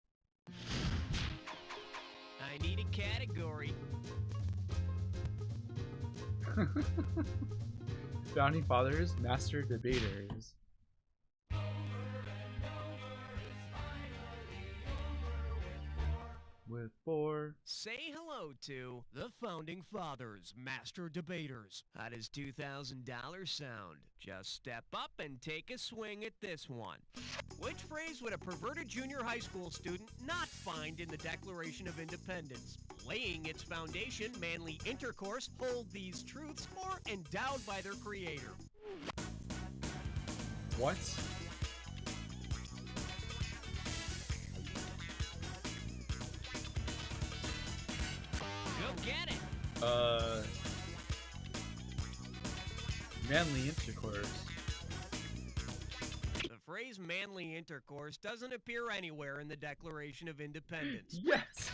[SPEAKER 4] I need a category.
[SPEAKER 1] Founding Fathers, Master Debaters. With 4.
[SPEAKER 4] Say hello to the Founding Fathers, Master Debaters. How does $2,000 sound? Just step up and take a swing at this one. Which phrase would a perverted junior high school student not find in the Declaration of Independence? Laying its foundation, manly intercourse, hold these truths, or endowed by their creator?
[SPEAKER 1] What?
[SPEAKER 4] Go get it!
[SPEAKER 1] Manly intercourse.
[SPEAKER 4] The phrase manly intercourse doesn't appear anywhere in the Declaration of Independence.
[SPEAKER 1] Yes!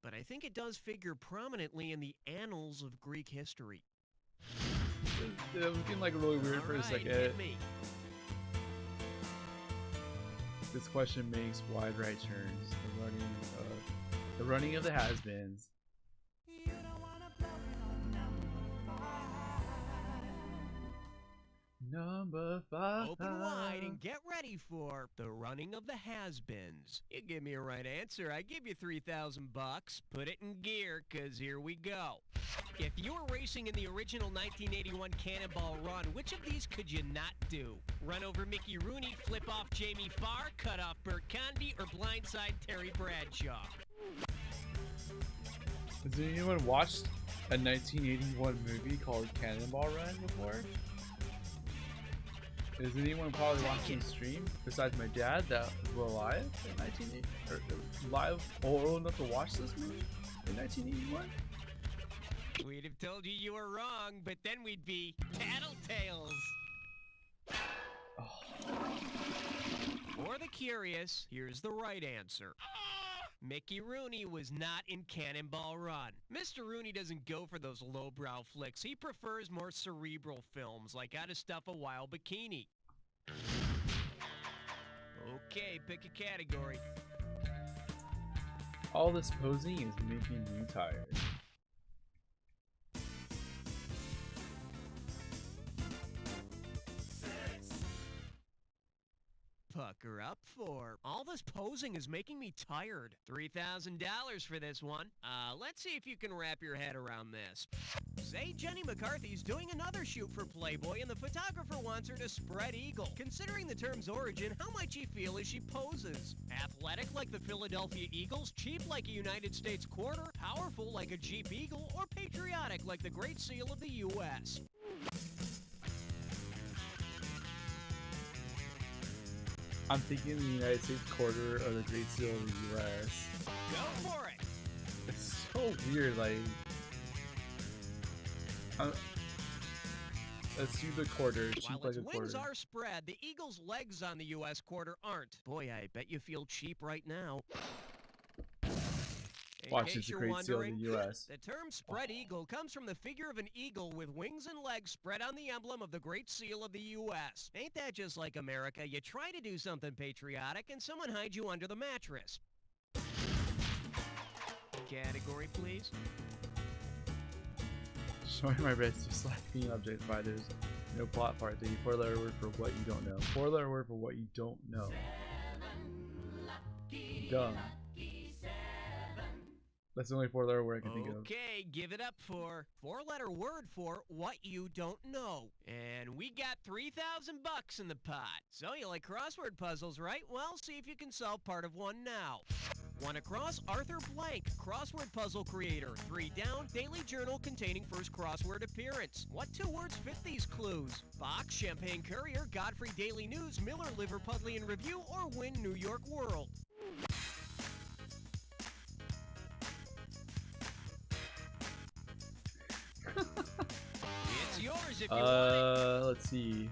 [SPEAKER 4] But I think it does figure prominently in the annals of Greek history.
[SPEAKER 1] It was getting like really weird for a second.
[SPEAKER 4] Hit me.
[SPEAKER 1] This question makes wide right turns. The running of the has-beens. Number 5.
[SPEAKER 4] Open wide and get ready for the running of the has-beens. You give me a right answer, I give you $3,000. Put it in gear, cause here we go. If you were racing in the original 1981 Cannonball Run, which of these could you not do? Run over Mickey Rooney, flip off Jamie Farr, cut off Bert Convy, or blindside Terry Bradshaw?
[SPEAKER 1] Has anyone watched a 1981 movie called Cannonball Run before? Is anyone probably watching the stream besides my dad that was alive in 1980 or live or old enough to watch this movie in 1981?
[SPEAKER 4] We'd have told you you were wrong, but then we'd be tattletales. For the curious, here's the right answer. Mickey Rooney was not in Cannonball Run. Mr. Rooney doesn't go for those lowbrow flicks. He prefers more cerebral films like How to Stuff a Wild Bikini. Okay, pick a category.
[SPEAKER 1] All this posing is making me tired.
[SPEAKER 4] sucker up for? All this posing is making me tired. $3,000 for this one. Let's see if you can wrap your head around this. Say Jenny McCarthy's doing another shoot for Playboy and the photographer wants her to spread eagle. Considering the term's origin, how might she feel as she poses? Athletic like the Philadelphia Eagles, cheap like a United States quarter, powerful like a Jeep Eagle, or patriotic like the Great Seal of the U.S.?
[SPEAKER 1] I'm thinking the United States quarter or the Great Seal of the U.S.
[SPEAKER 4] Go for it!
[SPEAKER 1] It's so weird, like... let's do the quarter. Cheap
[SPEAKER 4] While
[SPEAKER 1] like
[SPEAKER 4] its
[SPEAKER 1] a
[SPEAKER 4] wings
[SPEAKER 1] quarter.
[SPEAKER 4] are spread, the Eagles' legs on the U.S. quarter aren't. Boy, I bet you feel cheap right now. In
[SPEAKER 1] Watch,
[SPEAKER 4] case
[SPEAKER 1] it's the
[SPEAKER 4] you're
[SPEAKER 1] Great Seal of
[SPEAKER 4] wondering,
[SPEAKER 1] the U.S.
[SPEAKER 4] the term spread eagle comes from the figure of an eagle with wings and legs spread on the emblem of the Great Seal of the U.S. Ain't that just like America? You try to do something patriotic and someone hides you under the mattress. Category, please.
[SPEAKER 1] Showing my wrist to slap being objectified. There's no plot part. The 4-letter word for what you don't know. 4-letter word for what you don't know. Dumb. That's the only 4-letter word I can think of.
[SPEAKER 4] Okay, give it up for 4-letter word for what you don't know. And we got $3,000 in the pot. So you like crossword puzzles, right? Well, see if you can solve part of one now. One across, Arthur Blank, crossword puzzle creator. 3 down, daily journal containing first crossword appearance. What 2 words fit these clues? Fox, Champagne Courier, Godfrey Daily News, Miller, Liverpudlian Review, or Win New York World? It's yours if you want it.
[SPEAKER 1] Let's see.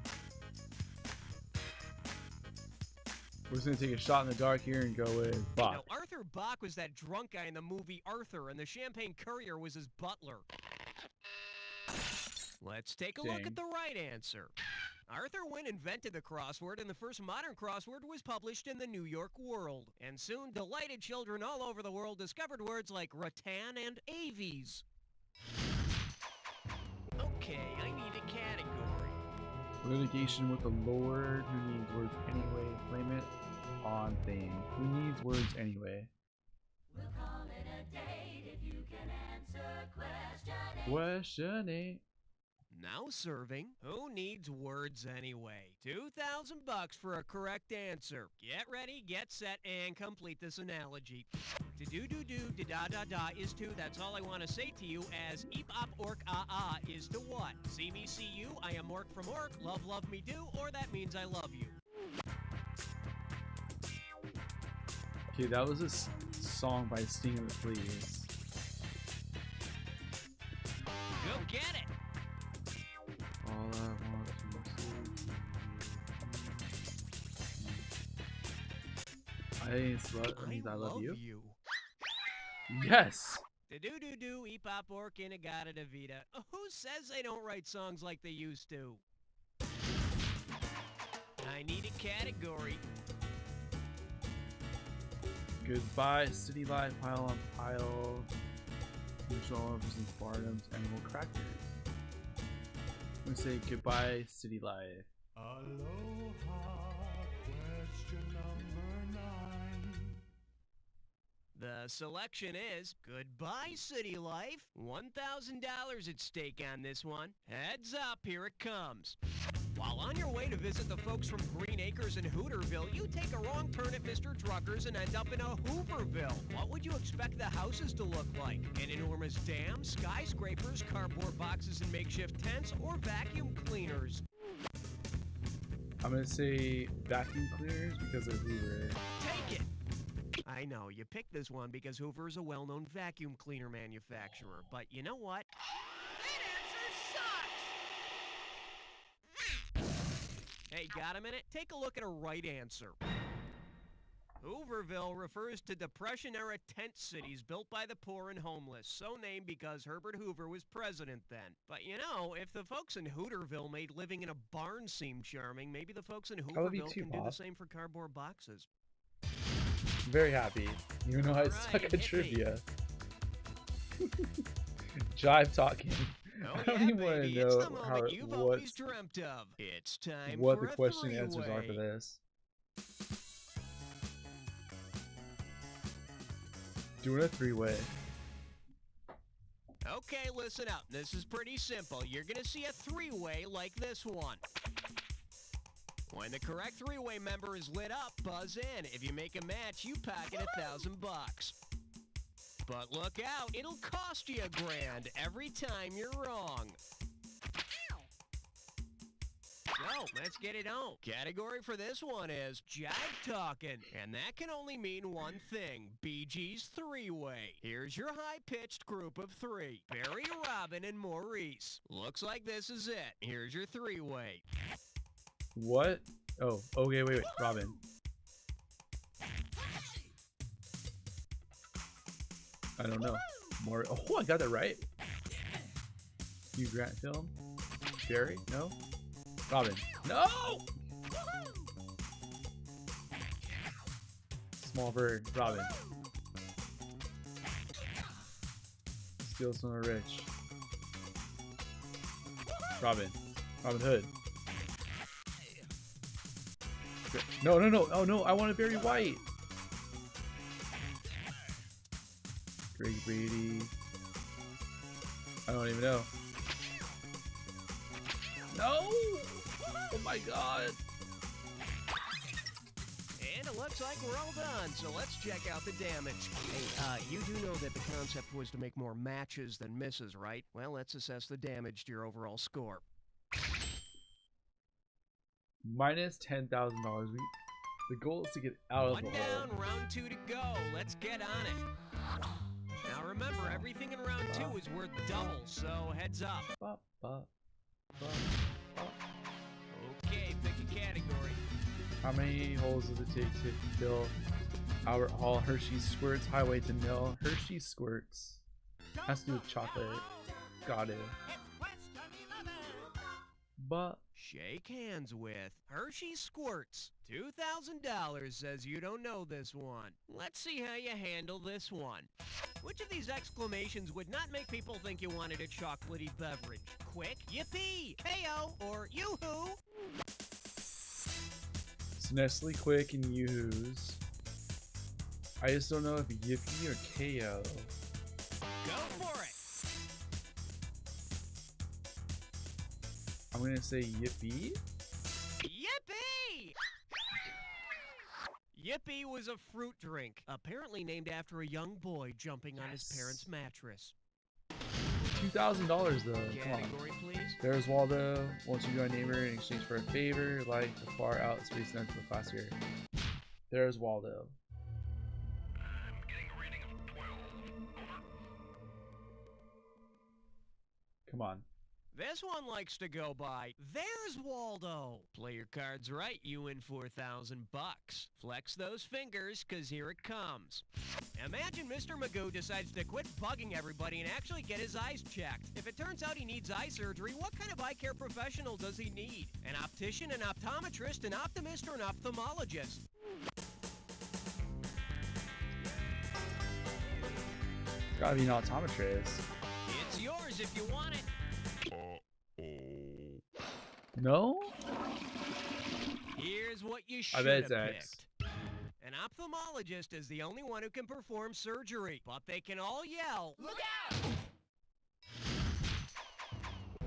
[SPEAKER 1] We're just gonna take a shot in the dark here and go with Bach.
[SPEAKER 4] Now, Arthur Bach was that drunk guy in the movie Arthur, and the Champagne Courier was his butler. Let's take a look
[SPEAKER 1] Dang.
[SPEAKER 4] at the right answer. Arthur Wynn invented the crossword, and the first modern crossword was published in the New York World. And soon, delighted children all over the world discovered words like rattan and aves. Okay, I need a category.
[SPEAKER 1] Litigation with the Lord. Who needs words anyway? Blame it on thing. Who needs words anyway?
[SPEAKER 13] We'll call it a date if you can answer question 8.
[SPEAKER 1] Question 8.
[SPEAKER 4] Now serving, who needs words anyway? $2,000 for a correct answer. Get ready, get set, and complete this analogy. To do da da da is to, that's all I want to say to you, as eep op ork ah is to what? See me see you, I am orc from orc, love me do, or that means I love you.
[SPEAKER 1] Okay, that was a song by Sting and the Fleas.
[SPEAKER 4] Go get it!
[SPEAKER 1] All I want to say. I means I love you. Yes!
[SPEAKER 4] To do eep op ork inagata da vida. Who says they don't write songs like they used to? I need a category.
[SPEAKER 1] Goodbye, City Life, pile on pile. Control and Barnum's Animal Crackers. I'm gonna say goodbye, City Life.
[SPEAKER 5] Aloha, question number 9.
[SPEAKER 4] The selection is Goodbye City Life. $1,000 at stake on this one. Heads up, here it comes. While on your way to visit the folks from Green Acres and Hooterville, you take a wrong turn at Mr. Trucker's and end up in a Hooverville. What would you expect the houses to look like? An enormous dam, skyscrapers, cardboard boxes and makeshift tents, or vacuum cleaners?
[SPEAKER 1] I'm gonna say vacuum cleaners because of Hoover.
[SPEAKER 4] Take it! I know, you picked this one because Hoover is a well-known vacuum cleaner manufacturer, but you know what? Hey, got a minute? Take a look at a right answer. Hooverville refers to Depression-era tent cities built by the poor and homeless, so named because Herbert Hoover was president then. But you know, if the folks in Hooterville made living in a barn seem charming, maybe the folks in Hooverville can do the same for cardboard boxes.
[SPEAKER 1] I'm very happy, even though I suck at trivia. Jive talking.
[SPEAKER 4] Oh,
[SPEAKER 1] I don't
[SPEAKER 4] yeah,
[SPEAKER 1] even want to
[SPEAKER 4] baby.
[SPEAKER 1] know
[SPEAKER 4] It's the moment you've always
[SPEAKER 1] what's,
[SPEAKER 4] dreamt of. It's time
[SPEAKER 1] what
[SPEAKER 4] for
[SPEAKER 1] the
[SPEAKER 4] a
[SPEAKER 1] question and answers are
[SPEAKER 4] three-way.
[SPEAKER 1] for this. Doing a three-way.
[SPEAKER 4] Okay, listen up. This is pretty simple. You're gonna see a three-way like this one. When the correct three-way member is lit up, buzz in. If you make a match, you pocket $1,000. But look out, it'll cost you $1,000 every time you're wrong. So, let's get it on. Category for this one is Jive Talking. And that can only mean one thing, BG's three-way. Here's your high-pitched group of three. Barry, Robin, and Maurice. Looks like this is it. Here's your three-way.
[SPEAKER 1] What? Oh, okay, wait. Robin. I don't know. More. Oh, I got that right. Hugh Grant film. Barry? No. Robin. No! Small bird. Robin. Steals from the rich. Robin. Robin Hood. No. Oh no, I want to Barry White. Greg Brady. I don't even know. No! Oh my god.
[SPEAKER 4] And it looks like we're all done, so let's check out the damage. Hey, you do know that the concept was to make more matches than misses, right? Well, let's assess the damage to your overall score.
[SPEAKER 1] Minus $10,000. The goal is to get out of
[SPEAKER 4] One
[SPEAKER 1] the
[SPEAKER 4] down,
[SPEAKER 1] hole.
[SPEAKER 4] round 2 to go. Let's get on it. Now remember, everything in round 2 is worth double, so heads up. Okay, pick a category.
[SPEAKER 1] How many holes does it take to fill Albert Hall Hershey's Squirts Highway to Mill? Hershey Squirts. Has to do with chocolate. Got it. But
[SPEAKER 4] Shake hands with Hershey Squirts. $2,000 says you don't know this one. Let's see how you handle this one. Which of these exclamations would not make people think you wanted a chocolatey beverage? Quick, yippee, KO, or yoo-hoo?
[SPEAKER 1] it's Nestle, Quick, and Yoo-Hoos. I just don't know if Yippee or KO.
[SPEAKER 4] Go for it.
[SPEAKER 1] I'm gonna say Yippee.
[SPEAKER 4] Yippee! Yippee was a fruit drink, apparently named after a young boy jumping on his parents' mattress.
[SPEAKER 1] $2,000 though. Come on.
[SPEAKER 4] Category, please.
[SPEAKER 1] There's Waldo. Wants you to join a neighbor in exchange for a favor, like the far out space none for the class here. There's Waldo. Come on.
[SPEAKER 4] This one likes to go by, there's Waldo. Play your cards right, you win $4,000. Flex those fingers, cause here it comes. Imagine Mr. Magoo decides to quit bugging everybody and actually get his eyes checked. If it turns out he needs eye surgery, what kind of eye care professional does he need? An optician, an optometrist, an optimist, or an ophthalmologist?
[SPEAKER 1] Gotta be an optometrist.
[SPEAKER 4] It's yours if you want it.
[SPEAKER 1] No?
[SPEAKER 4] Here's what you
[SPEAKER 1] I
[SPEAKER 4] should
[SPEAKER 1] bet
[SPEAKER 4] have
[SPEAKER 1] it's X.
[SPEAKER 4] picked. An ophthalmologist is the only one who can perform surgery, but they can all yell, "Look out!"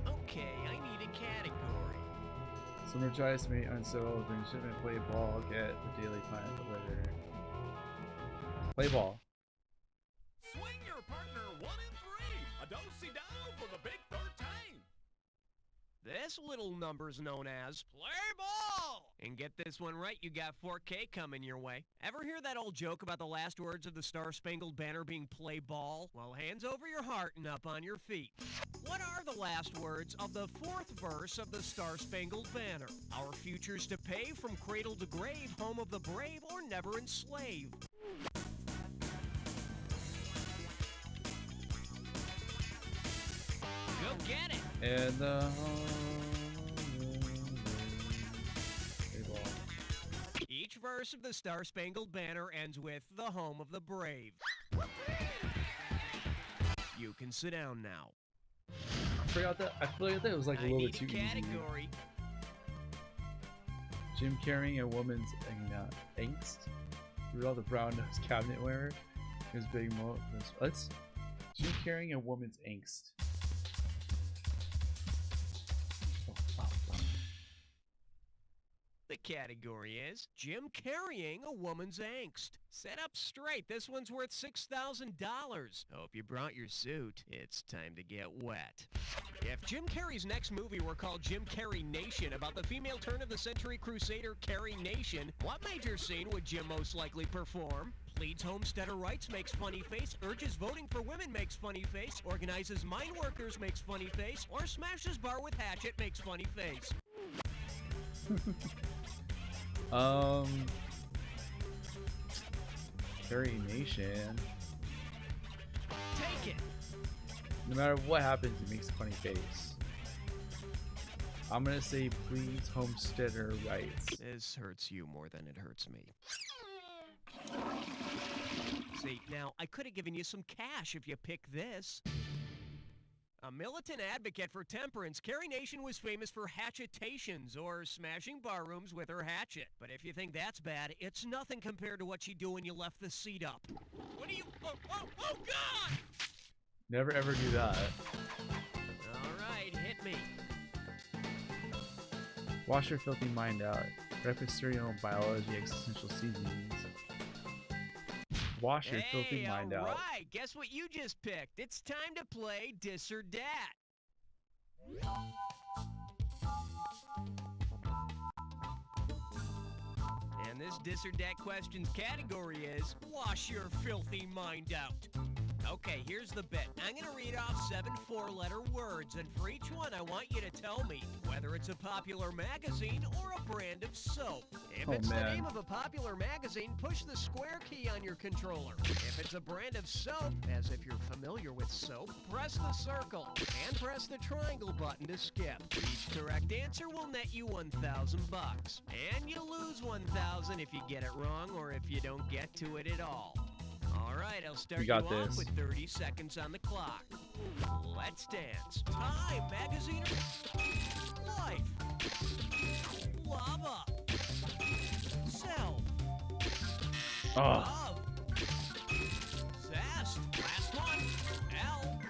[SPEAKER 4] Okay, I need a category.
[SPEAKER 1] Summer tries to meet unsettled and shouldn't play ball, get the Daily Planet delivered. Play ball.
[SPEAKER 5] Swing your partner 1 and 3. A do-si-do for the big 13.
[SPEAKER 4] This little number's known as play ball. And get this one right, you got 4K coming your way. Ever hear that old joke about the last words of the Star-Spangled Banner being play ball? Well, hands over your heart and up on your feet. What are the last words of the 4th verse of the Star-Spangled Banner? Our future's to pay from cradle to grave, home of the brave, or never enslave. Go get it.
[SPEAKER 1] And play ball.
[SPEAKER 4] Each verse of the Star-Spangled Banner ends with the home of the brave. You can sit down now.
[SPEAKER 1] I forgot that. I feel like that was like a
[SPEAKER 4] I
[SPEAKER 1] little
[SPEAKER 4] need
[SPEAKER 1] bit too
[SPEAKER 4] a
[SPEAKER 1] easy.
[SPEAKER 4] category.
[SPEAKER 1] Jim carrying a woman's angst. Rudolph the brown-nosed cabinet wearer. His big mo. Let's. Jim carrying a woman's angst.
[SPEAKER 4] The category is Jim carrying a woman's angst. Set up straight. This one's worth $6,000. Hope you brought your suit. It's time to get wet. If Jim Carrey's next movie were called Jim Carrey Nation, about the female turn-of-the-century crusader Carrie Nation, what major scene would Jim most likely perform? Pleads homesteader rights, makes funny face, urges voting for women, makes funny face, organizes mine workers, makes funny face, or smashes bar with hatchet, makes funny face.
[SPEAKER 1] Carrie Nation.
[SPEAKER 4] Take it.
[SPEAKER 1] No matter what happens, it makes a funny face. I'm gonna say please homesteader rights.
[SPEAKER 4] This hurts you more than it hurts me. See, now, I could have given you some cash if you picked this. A militant advocate for temperance, Carrie Nation was famous for hatchetations, or smashing barrooms with her hatchet. But if you think that's bad, it's nothing compared to what she'd do when you left the seat up. What do you... Oh, God!
[SPEAKER 1] Never ever do that.
[SPEAKER 4] Alright, hit me.
[SPEAKER 1] Wash your filthy mind out. Breakfast cereal, biology, existential seasonings. Wash your filthy mind out.
[SPEAKER 4] Alright, guess what you just picked? It's time to play Dis or Dat. And this Dis or Dat questions category is Wash Your Filthy Mind Out. Okay, here's the bit. I'm going to read off 7 four-letter words, and for each one, I want you to tell me whether it's a popular magazine or a brand of soap. If it's the name of a popular magazine, push the square key on your controller. If it's a brand of soap, as if you're familiar with soap, press the circle and press the triangle button to skip. Each correct answer will net you $1,000. And you lose $1,000 if you get it wrong or if you don't get to it at all. All right, I'll start you off with 30 seconds on the clock. Let's dance. Time, magazine, life, lava, self, love, zest, last one, L.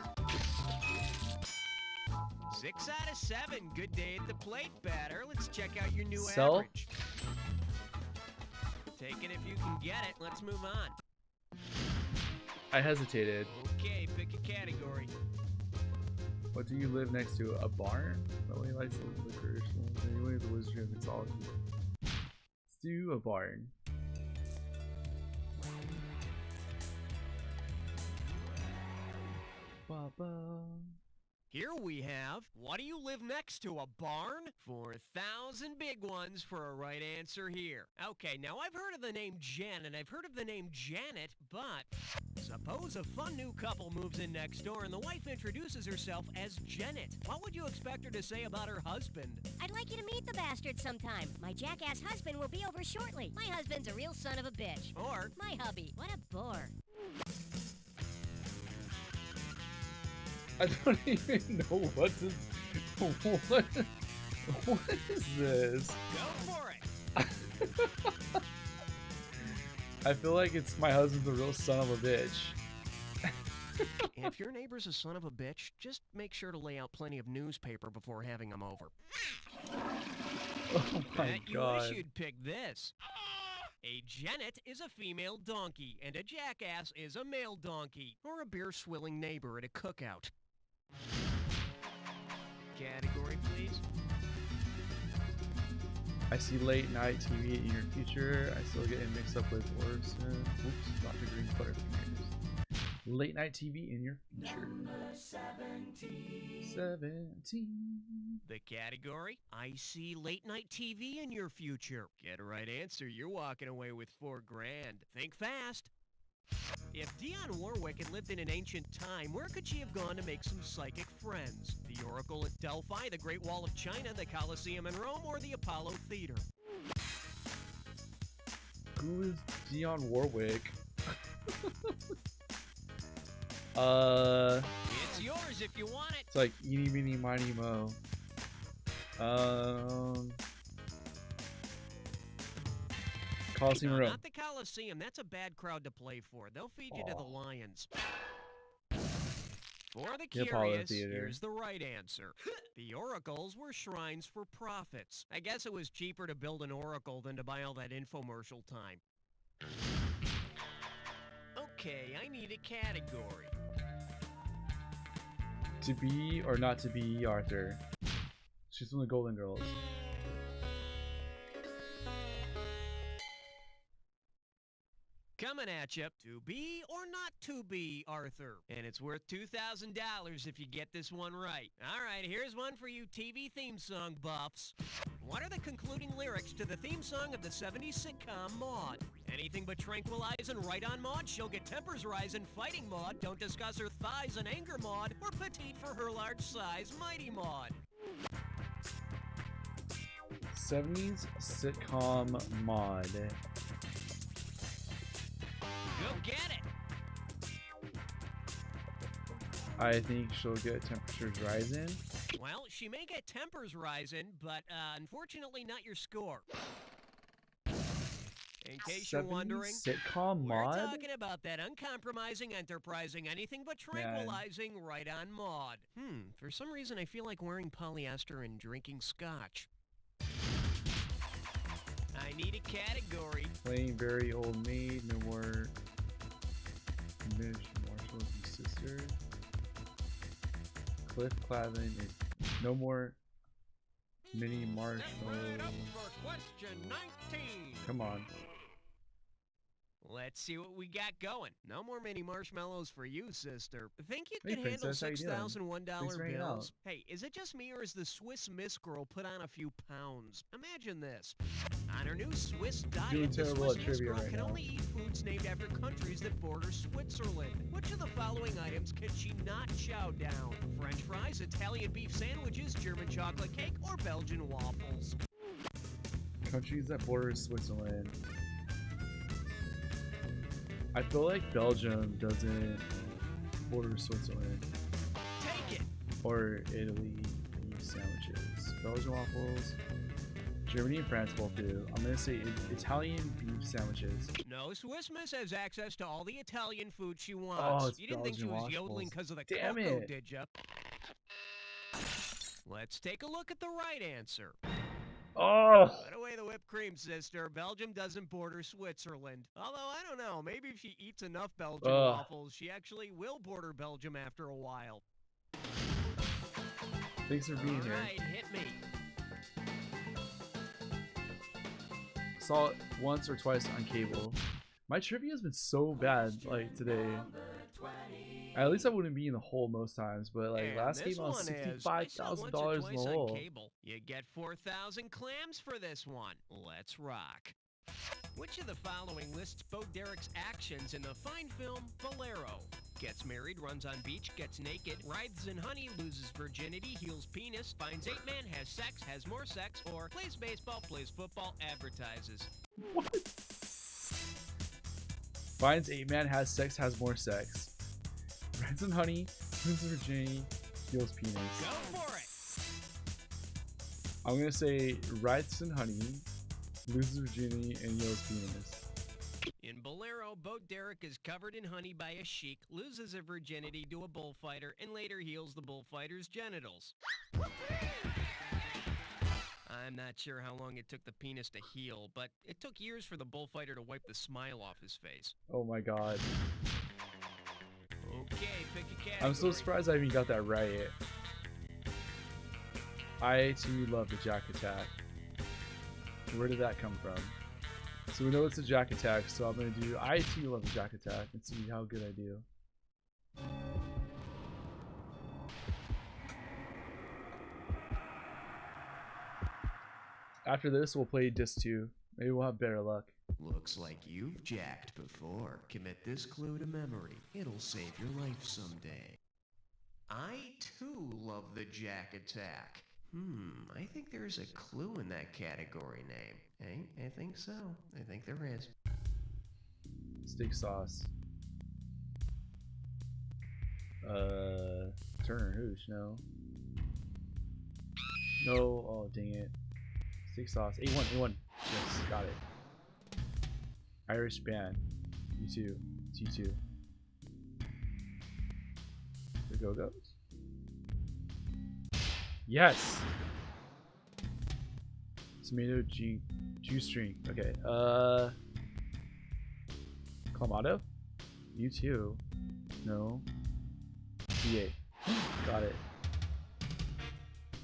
[SPEAKER 4] 6 out of 7, good day at the plate, batter. Let's check out your new average. Take it if you can get it. Let's move on.
[SPEAKER 1] I hesitated.
[SPEAKER 4] Okay, pick a category.
[SPEAKER 1] What do you live next to? A barn? Nobody likes the licorice. Anyway, the wizard of mythology. Let's do a barn.
[SPEAKER 4] Here we have, what do you live next to, a barn? 4,000 big ones for a right answer here. Okay, now I've heard of the name Jen, and I've heard of the name Janet, but suppose a fun new couple moves in next door and the wife introduces herself as Janet. What would you expect her to say about her husband?
[SPEAKER 6] I'd like you to meet the bastard sometime. My jackass husband will be over shortly. My husband's a real son of a bitch.
[SPEAKER 4] Or,
[SPEAKER 6] my hubby. What a bore.
[SPEAKER 1] I don't even know what is this?
[SPEAKER 4] Go for it.
[SPEAKER 1] I feel like it's my husband's a real son of a bitch.
[SPEAKER 4] If your neighbor's a son of a bitch, just make sure to lay out plenty of newspaper before having him over.
[SPEAKER 1] Oh my God.
[SPEAKER 4] You wish you'd pick this. A Janet is a female donkey, and a jackass is a male donkey, or a beer-swilling neighbor at a cookout. Category, please.
[SPEAKER 1] I see late night TV in your future. I still get mixed up with Orson. Oops, Dr. Green's Butterfingers. Late night TV in your future.
[SPEAKER 13] Number 17.
[SPEAKER 1] 17.
[SPEAKER 4] The category, I see late night TV in your future. Get a right answer, you're walking away with $4 grand. Think fast. If Dionne Warwick had lived in an ancient time, where could she have gone to make some psychic friends? The Oracle at Delphi, the Great Wall of China, the Colosseum in Rome, or the Apollo Theater?
[SPEAKER 1] Who is Dionne Warwick?
[SPEAKER 4] It's yours if you want it.
[SPEAKER 1] It's like eeny meeny miny mo. Colosseum Rome.
[SPEAKER 4] Not the Coliseum, that's a bad crowd to play for. They'll feed you to the lions. For the
[SPEAKER 1] The Apollo
[SPEAKER 4] curious,
[SPEAKER 1] Theater.
[SPEAKER 4] here's the right answer. The oracles were shrines for prophets. I guess it was cheaper to build an oracle than to buy all that infomercial time. Okay, I need a category.
[SPEAKER 1] To be or not to be Arthur. She's one of the Golden Girls.
[SPEAKER 4] Coming at you, to be or not to be Arthur. And it's worth $2,000 if you get this one right. All right, here's one for you TV theme song buffs. What are the concluding lyrics to the theme song of the 70s sitcom Maude? Anything but tranquilize and right on Maude. She'll get tempers rising fighting Maude. Don't discuss her thighs and anger Maude. Or petite for her large size, mighty Maude.
[SPEAKER 1] 70s sitcom Maude.
[SPEAKER 4] Go get it.
[SPEAKER 1] I think she'll get temperatures rising.
[SPEAKER 4] Well, she may get tempers rising, but unfortunately not your score. In case you're
[SPEAKER 1] 70s
[SPEAKER 4] wondering,
[SPEAKER 1] sitcom
[SPEAKER 4] we're
[SPEAKER 1] Maude?
[SPEAKER 4] talking about that uncompromising, enterprising, anything but tranquilizing right on Maude. For some reason I feel like wearing polyester and drinking scotch. I need a category.
[SPEAKER 1] Playing Very Old Maid, No More Diminished Marshall and Sister. Cliff Clavin is No More Mini Marshall.
[SPEAKER 4] For question 19.
[SPEAKER 1] Come on.
[SPEAKER 4] Let's see what we got going. No more mini marshmallows for you, sister. Think you
[SPEAKER 1] Hey,
[SPEAKER 4] can handle
[SPEAKER 1] princess, how you doing? Thanks
[SPEAKER 4] $6,001
[SPEAKER 1] for hanging out.
[SPEAKER 4] bills? Hey, is it just me or is the Swiss Miss girl put on a few pounds? Imagine this. On her new Swiss
[SPEAKER 1] Doing
[SPEAKER 4] diet, the
[SPEAKER 1] terrible
[SPEAKER 4] Swiss
[SPEAKER 1] at
[SPEAKER 4] Miss
[SPEAKER 1] trivia
[SPEAKER 4] girl
[SPEAKER 1] right
[SPEAKER 4] can
[SPEAKER 1] now.
[SPEAKER 4] only eat foods named after countries that border Switzerland. Which of the following items can she not chow down? French fries, Italian beef sandwiches, German chocolate cake, or Belgian waffles?
[SPEAKER 1] Countries that border Switzerland. I feel like Belgium doesn't border Switzerland.
[SPEAKER 4] Take it.
[SPEAKER 1] Or Italy beef sandwiches. Belgian waffles. Germany and France both do. I'm gonna say Italian beef sandwiches.
[SPEAKER 4] No, Swiss Miss has access to all the Italian food she wants.
[SPEAKER 1] Oh, it's
[SPEAKER 4] You didn't think she
[SPEAKER 1] Belgian
[SPEAKER 4] was yodeling
[SPEAKER 1] waffles.
[SPEAKER 4] because of the
[SPEAKER 1] Damn
[SPEAKER 4] cocoa,
[SPEAKER 1] it.
[SPEAKER 4] did ya? Let's take a look at the right answer.
[SPEAKER 1] Oh!
[SPEAKER 4] Put away the whipped cream, sister. Belgium doesn't border Switzerland. Although, I don't know, maybe if she eats enough Belgian
[SPEAKER 1] Ugh.
[SPEAKER 4] waffles, she actually will border Belgium after a while.
[SPEAKER 1] Thanks for being here.
[SPEAKER 4] Alright, hit me.
[SPEAKER 1] Saw it once or twice on cable. My trivia has been so bad, like, today. At least I wouldn't be in the hole most times, but like
[SPEAKER 4] And
[SPEAKER 1] last
[SPEAKER 4] this
[SPEAKER 1] game I was
[SPEAKER 4] one is,
[SPEAKER 1] $65,000 in the
[SPEAKER 4] on
[SPEAKER 1] hole.
[SPEAKER 4] cable. You get 4,000 clams for this one. Let's rock. Which of the following lists Bo Derek's actions in the fine film Bolero? Gets married, runs on beach, gets naked, rides in honey, loses virginity, heals penis, finds 8-man, has sex, has more sex, or plays baseball, plays football, advertises.
[SPEAKER 1] Finds 8-man, has sex, has more sex. Rides in honey, loses virginity, heals penis.
[SPEAKER 4] Go for it!
[SPEAKER 1] I'm gonna say rides in honey, loses virginity, and heals penis.
[SPEAKER 4] In Bolero, Bo Derek is covered in honey by a sheik, loses her virginity to a bullfighter, and later heals the bullfighter's genitals. I'm not sure how long it took the penis to heal, but it took years for the bullfighter to wipe the smile off his face.
[SPEAKER 1] Oh my god.
[SPEAKER 4] Okay, pick a category.
[SPEAKER 1] I'm so surprised I even got that right. I too love the Jack Attack. Where did that come from? So we know it's a Jack Attack, so I'm gonna do I too love the Jack Attack and see how good I do. After this, we'll play Disc 2. Maybe we'll have better luck.
[SPEAKER 8] Looks like you've jacked before. Commit this clue to memory. It'll save your life someday. I too love the Jack Attack. I think there's a clue in that category name. I think so. I think there is.
[SPEAKER 1] Steak sauce. Turner Hooch, no. No, oh dang it. Steak sauce. A1. Yes, got it. Irish band. U2. T2. The Go-Go's? Yes! Tomato juice drink. Okay. Clamato? U2. No. V8. Got it.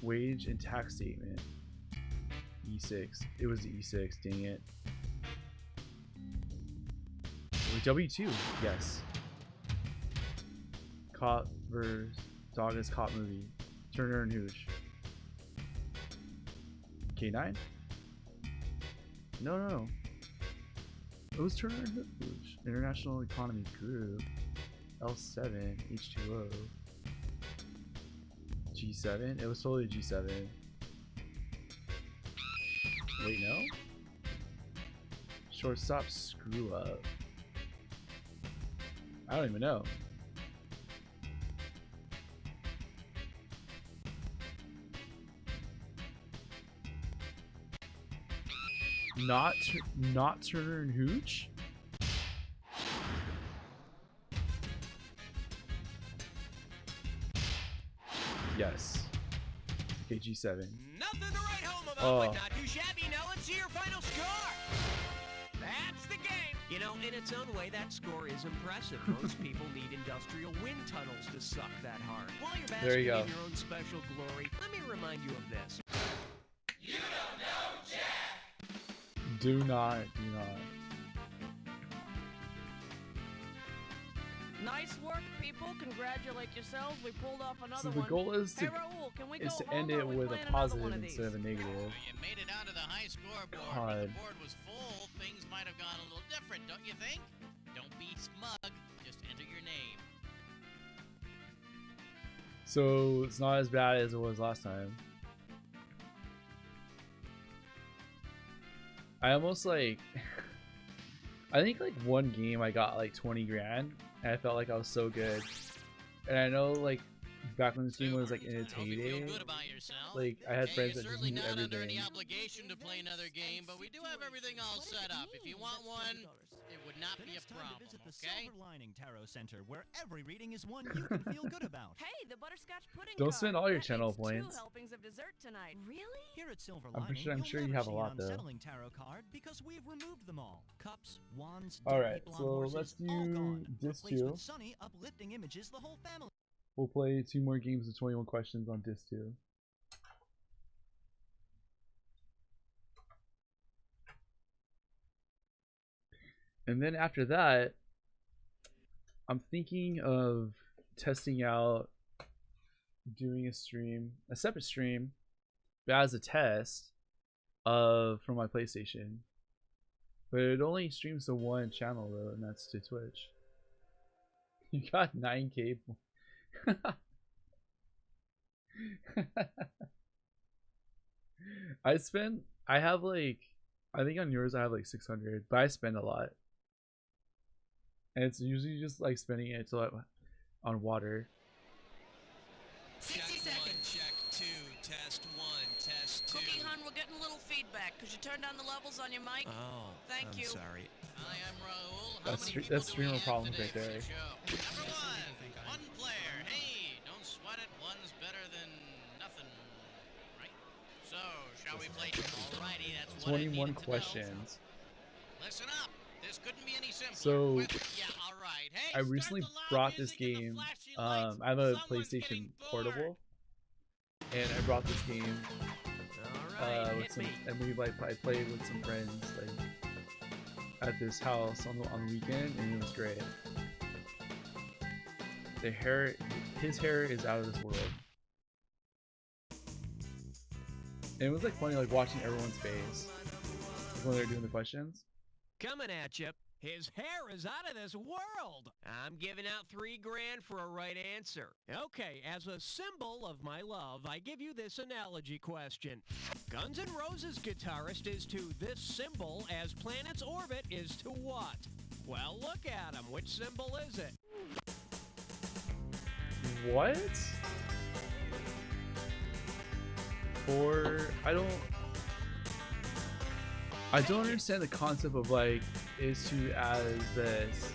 [SPEAKER 1] Wage and tax statement. E6. It was the E6. Dang it. W2. Yes. Cop vs. Dog is Cop movie. Turner and Hooch. K9? No. It was Turner and Hooch. International Economy Group. L7. H2O. G7? It was totally G7. Wait, no? Shortstop Screw Up. I don't even know. Not Turner and Hooch? Yes. Okay, G7.
[SPEAKER 4] Nothing to write home about, but not too shabby. Now let's see your final score. That's the game. You know, in its own way, that score is impressive. Most people need industrial wind tunnels to suck that hard. While you're basking in your own special glory, let me remind you of this. You don't know Jack.
[SPEAKER 1] Do not.
[SPEAKER 9] Nice work, people. Congratulate yourselves. We pulled off another
[SPEAKER 1] So the
[SPEAKER 9] one.
[SPEAKER 1] goal is to,
[SPEAKER 9] Hey, Raul, can we
[SPEAKER 1] is
[SPEAKER 9] go
[SPEAKER 1] to
[SPEAKER 9] home
[SPEAKER 1] end
[SPEAKER 9] or
[SPEAKER 1] it
[SPEAKER 9] are we
[SPEAKER 1] with a
[SPEAKER 9] playing another
[SPEAKER 1] positive
[SPEAKER 9] one of
[SPEAKER 1] instead of a
[SPEAKER 9] these?
[SPEAKER 1] negative.
[SPEAKER 3] You made it out to the high scoreboard, but
[SPEAKER 1] God.
[SPEAKER 3] the board was full. Things might have gone a little different, don't you think? Don't be smug. Just enter your name.
[SPEAKER 1] So it's not as bad as it was last time. I almost like I think like one game I got like 20 grand and I felt like I was so good. And I know like back when this game was like in its heyday, like I had friends that just knew
[SPEAKER 3] Not under any
[SPEAKER 1] everything.
[SPEAKER 3] obligation to play another game, but we do have everything all set up. If you want one, it would not be a problem, okay?
[SPEAKER 14] Silver Lining Tarot Center, where every reading is one you can feel good about.
[SPEAKER 9] Hey, the butterscotch pudding
[SPEAKER 1] Don't
[SPEAKER 9] card.
[SPEAKER 1] spend all your
[SPEAKER 9] That
[SPEAKER 1] channel
[SPEAKER 9] means
[SPEAKER 1] points.
[SPEAKER 9] 2 helpings of dessert tonight. Really?
[SPEAKER 14] Here at Silver
[SPEAKER 1] I'm
[SPEAKER 14] Lining,
[SPEAKER 1] I'm sure you
[SPEAKER 14] you'll
[SPEAKER 1] have a
[SPEAKER 14] never
[SPEAKER 1] lot
[SPEAKER 14] see an
[SPEAKER 1] though.
[SPEAKER 14] unsettling tarot card because we've removed them all. Cups, wands,
[SPEAKER 1] Alright,
[SPEAKER 14] deadly blonde
[SPEAKER 1] so
[SPEAKER 14] horses,
[SPEAKER 1] let's
[SPEAKER 14] all
[SPEAKER 1] do
[SPEAKER 14] gone.
[SPEAKER 1] Disc
[SPEAKER 14] Replaced
[SPEAKER 1] 2.
[SPEAKER 14] with sunny, uplifting images, the whole family.
[SPEAKER 1] We'll play 2 more games of 21 questions on Disc 2. And then after that, I'm thinking of testing out doing a stream, a separate stream, but as a test of from my PlayStation. But it only streams to one channel though, and that's to Twitch. You got 9K. I have like, I think on yours I have like 600, but I spend a lot. And it's usually just like spending it on water.
[SPEAKER 3] 60 seconds. Check 2, test 1, test 2.
[SPEAKER 9] Cookie Hun, we're getting a little feedback. Could you turn down the levels on your mic?
[SPEAKER 4] Oh,
[SPEAKER 9] Thank you.
[SPEAKER 4] sorry.
[SPEAKER 3] Hi, I'm Raul.
[SPEAKER 1] That's streamer problems right there.
[SPEAKER 3] Number 1 player. Hey, don't sweat it. One's better than nothing, right? So, shall we play? Alrighty, that's
[SPEAKER 1] 21 questions.
[SPEAKER 3] Listen up. This couldn't be any simpler.
[SPEAKER 1] So
[SPEAKER 3] Yeah, all right. Hey,
[SPEAKER 1] I recently brought this game. I have a PlayStation Portable, and I brought this game with some, and I played with some friends like at this house on the weekend, and it was great. His hair is out of this world. And it was like funny, like watching everyone's face like, when they're doing the questions.
[SPEAKER 4] Coming at you. His hair is out of this world. I'm giving out $3 grand for a right answer. Okay, as a symbol of my love, I give you this analogy question. Guns N' Roses guitarist is to this symbol as planet's orbit is to what? Well, look at him. Which symbol is it?
[SPEAKER 1] What? Or I don't understand the concept of like is to add is this.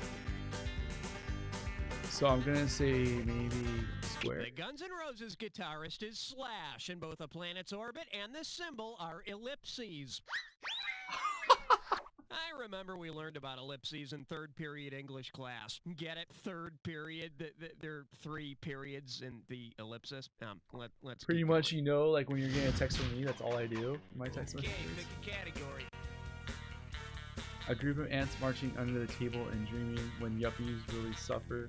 [SPEAKER 1] So I'm gonna say maybe square.
[SPEAKER 4] The Guns N' Roses guitarist is Slash, and both a planet's orbit and the symbol are ellipses. I remember we learned about ellipses in third period English class. Get it? Third period. There are 3 periods in the ellipsis. Let's
[SPEAKER 1] Pretty much, you know, like when you're getting a text from me, that's all I do. My text messages.
[SPEAKER 4] Pick a category.
[SPEAKER 1] A group of ants marching under the table and dreaming. When yuppies really suffer.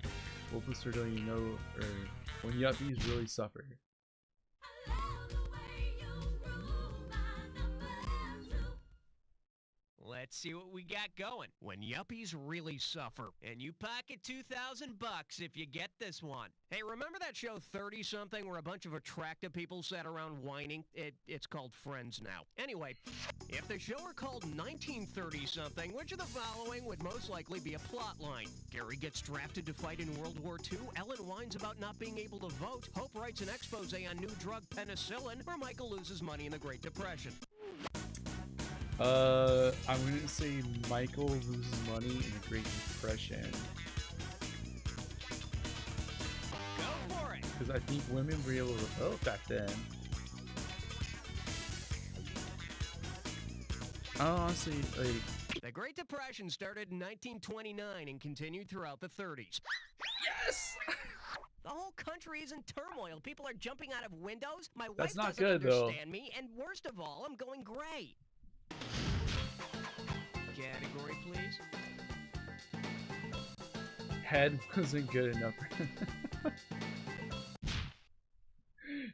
[SPEAKER 1] What blister do you know? Or when yuppies really suffer.
[SPEAKER 4] Let's see what we got going. When yuppies really suffer, and you pocket $2,000 if you get this one. Hey, remember that show 30-something where a bunch of attractive people sat around whining? It's called Friends now. Anyway, if the show were called 1930-something, which of the following would most likely be a plot line? Gary gets drafted to fight in World War II, Ellen whines about not being able to vote, Hope writes an expose on new drug penicillin, or Michael loses money in the Great Depression.
[SPEAKER 1] I'm gonna say Michael loses money in the Great Depression.
[SPEAKER 4] Go for it!
[SPEAKER 1] Because I think women were able to vote back then. Honestly, like...
[SPEAKER 4] The Great Depression started in 1929 and continued throughout the 30s.
[SPEAKER 1] Yes!
[SPEAKER 4] The whole country is in turmoil. People are jumping out of windows. My wife
[SPEAKER 1] That's not
[SPEAKER 4] doesn't
[SPEAKER 1] good, though.
[SPEAKER 4] understand me. And worst of all, I'm going gray. Category, please.
[SPEAKER 1] Head wasn't good enough for him.